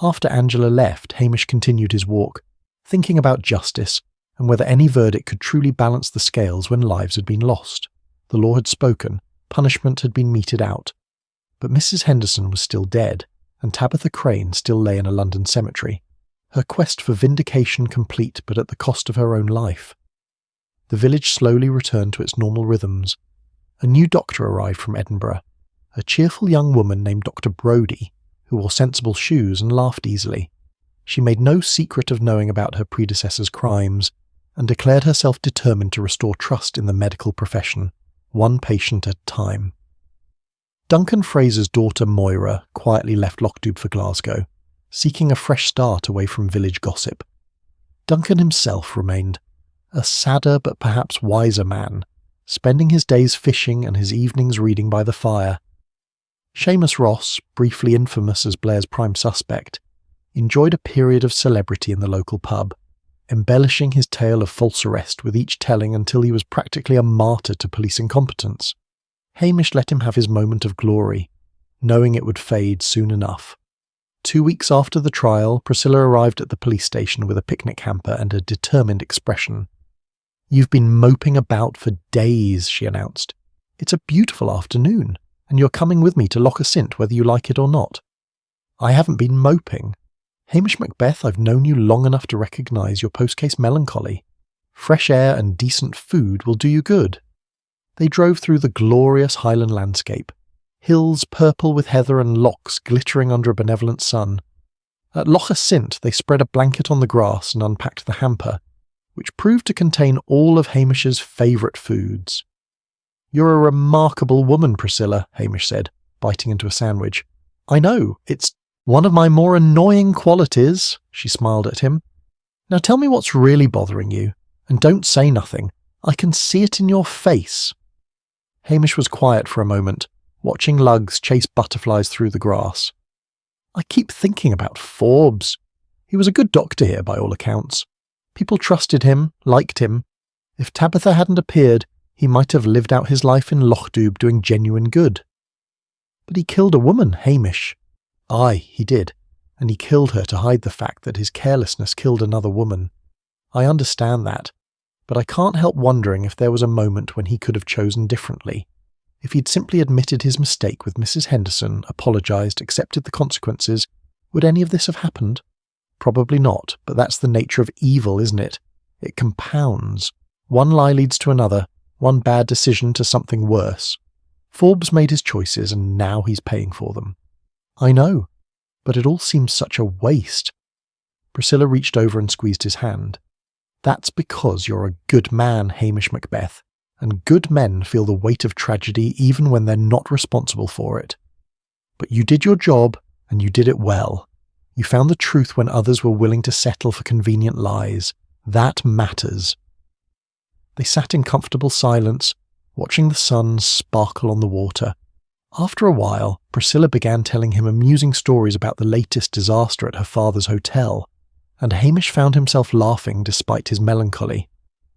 After Angela left, Hamish continued his walk, thinking about justice and whether any verdict could truly balance the scales when lives had been lost. The law had spoken, punishment had been meted out. But Mrs. Henderson was still dead, and Tabitha Crane still lay in a London cemetery, her quest for vindication complete but at the cost of her own life. The village slowly returned to its normal rhythms. A new doctor arrived from Edinburgh, a cheerful young woman named Dr. Brodie, who wore sensible shoes and laughed easily. She made no secret of knowing about her predecessor's crimes, and declared herself determined to restore trust in the medical profession, one patient at a time. Duncan Fraser's daughter Moira quietly left Lochdubh for Glasgow, seeking a fresh start away from village gossip. Duncan himself remained, a sadder but perhaps wiser man, spending his days fishing and his evenings reading by the fire. Seamus Ross, briefly infamous as Blair's prime suspect, enjoyed a period of celebrity in the local pub, embellishing his tale of false arrest with each telling until he was practically a martyr to police incompetence. Hamish let him have his moment of glory, knowing it would fade soon enough. 2 weeks after the trial, Priscilla arrived at the police station with a picnic hamper and a determined expression. "You've been moping about for days," she announced. "It's a beautiful afternoon, and you're coming with me to Loch whether you like it or not." "I haven't been moping. Hamish Macbeth, I've known you long enough to recognise your post-case melancholy. Fresh air and decent food will do you good." They drove through the glorious Highland landscape, hills purple with heather and lochs glittering under a benevolent sun. At Loch they spread a blanket on the grass and unpacked the hamper, which proved to contain all of Hamish's favourite foods. "You're a remarkable woman, Priscilla," Hamish said, biting into a sandwich. "I know, it's one of my more annoying qualities," she smiled at him. "Now tell me what's really bothering you, and don't say nothing. I can see it in your face." Hamish was quiet for a moment, watching lugs chase butterflies through the grass. "I keep thinking about Forbes. He was a good doctor here by all accounts. People trusted him, liked him. If Tabitha hadn't appeared, he might have lived out his life in Lochdubh doing genuine good." "But he killed a woman, Hamish." "Aye, he did, and he killed her to hide the fact that his carelessness killed another woman. I understand that, but I can't help wondering if there was a moment when he could have chosen differently. If he'd simply admitted his mistake with Mrs. Henderson, apologised, accepted the consequences, would any of this have happened? Probably not, but that's the nature of evil, isn't it? It compounds. One lie leads to another, one bad decision to something worse. Forbes made his choices, and now he's paying for them." "I know, but it all seems such a waste." Priscilla reached over and squeezed his hand. "That's because you're a good man, Hamish Macbeth, and good men feel the weight of tragedy even when they're not responsible for it. But you did your job, and you did it well. You found the truth when others were willing to settle for convenient lies. That matters." They sat in comfortable silence, watching the sun sparkle on the water. After a while, Priscilla began telling him amusing stories about the latest disaster at her father's hotel, and Hamish found himself laughing despite his melancholy.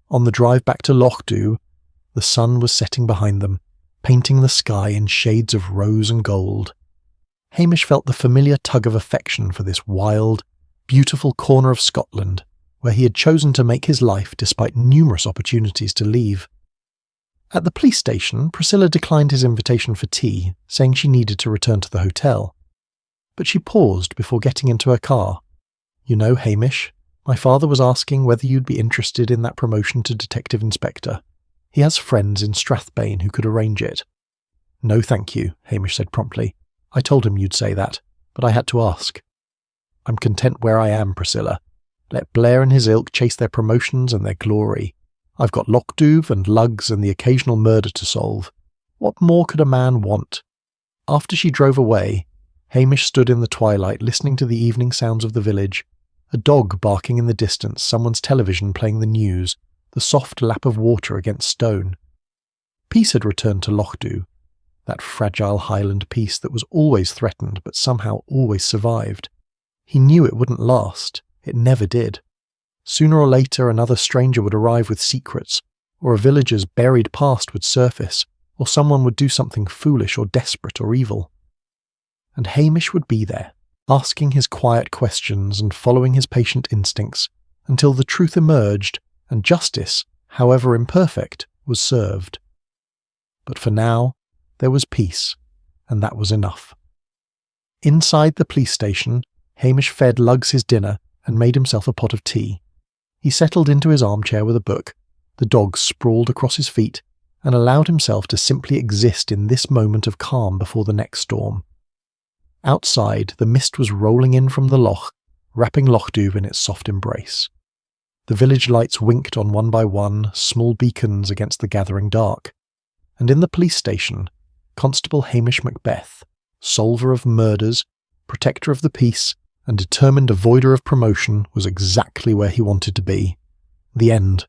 On the drive back to Lochdubh, the sun was setting behind them, painting the sky in shades of rose and gold. Hamish felt the familiar tug of affection for this wild, beautiful corner of Scotland, where he had chosen to make his life despite numerous opportunities to leave. At the police station, Priscilla declined his invitation for tea, saying she needed to return to the hotel. But she paused before getting into her car. "You know, Hamish, my father was asking whether you'd be interested in that promotion to detective inspector. He has friends in Strathbane who could arrange it." "No, thank you," Hamish said promptly. "I told him you'd say that, but I had to ask." "I'm content where I am, Priscilla. Let Blair and his ilk chase their promotions and their glory. I've got Lochdubh and lugs and the occasional murder to solve. What more could a man want?" After she drove away, Hamish stood in the twilight listening to the evening sounds of the village, a dog barking in the distance, someone's television playing the news, the soft lap of water against stone. Peace had returned to Lochdubh, that fragile Highland peace that was always threatened but somehow always survived. He knew it wouldn't last. It never did. Sooner or later another stranger would arrive with secrets, or a villager's buried past would surface, or someone would do something foolish or desperate or evil. And Hamish would be there, asking his quiet questions and following his patient instincts until the truth emerged and justice, however imperfect, was served. But for now, there was peace, and that was enough. Inside the police station, Hamish fed Lugs his dinner and made himself a pot of tea. He settled into his armchair with a book, the dog sprawled across his feet, and allowed himself to simply exist in this moment of calm before the next storm. Outside, the mist was rolling in from the Loch, wrapping Lochdubh in its soft embrace. The village lights winked on one by one, small beacons against the gathering dark. And in the police station, Constable Hamish Macbeth, solver of murders, protector of the peace, and determined avoider of promotion, was exactly where he wanted to be. The end.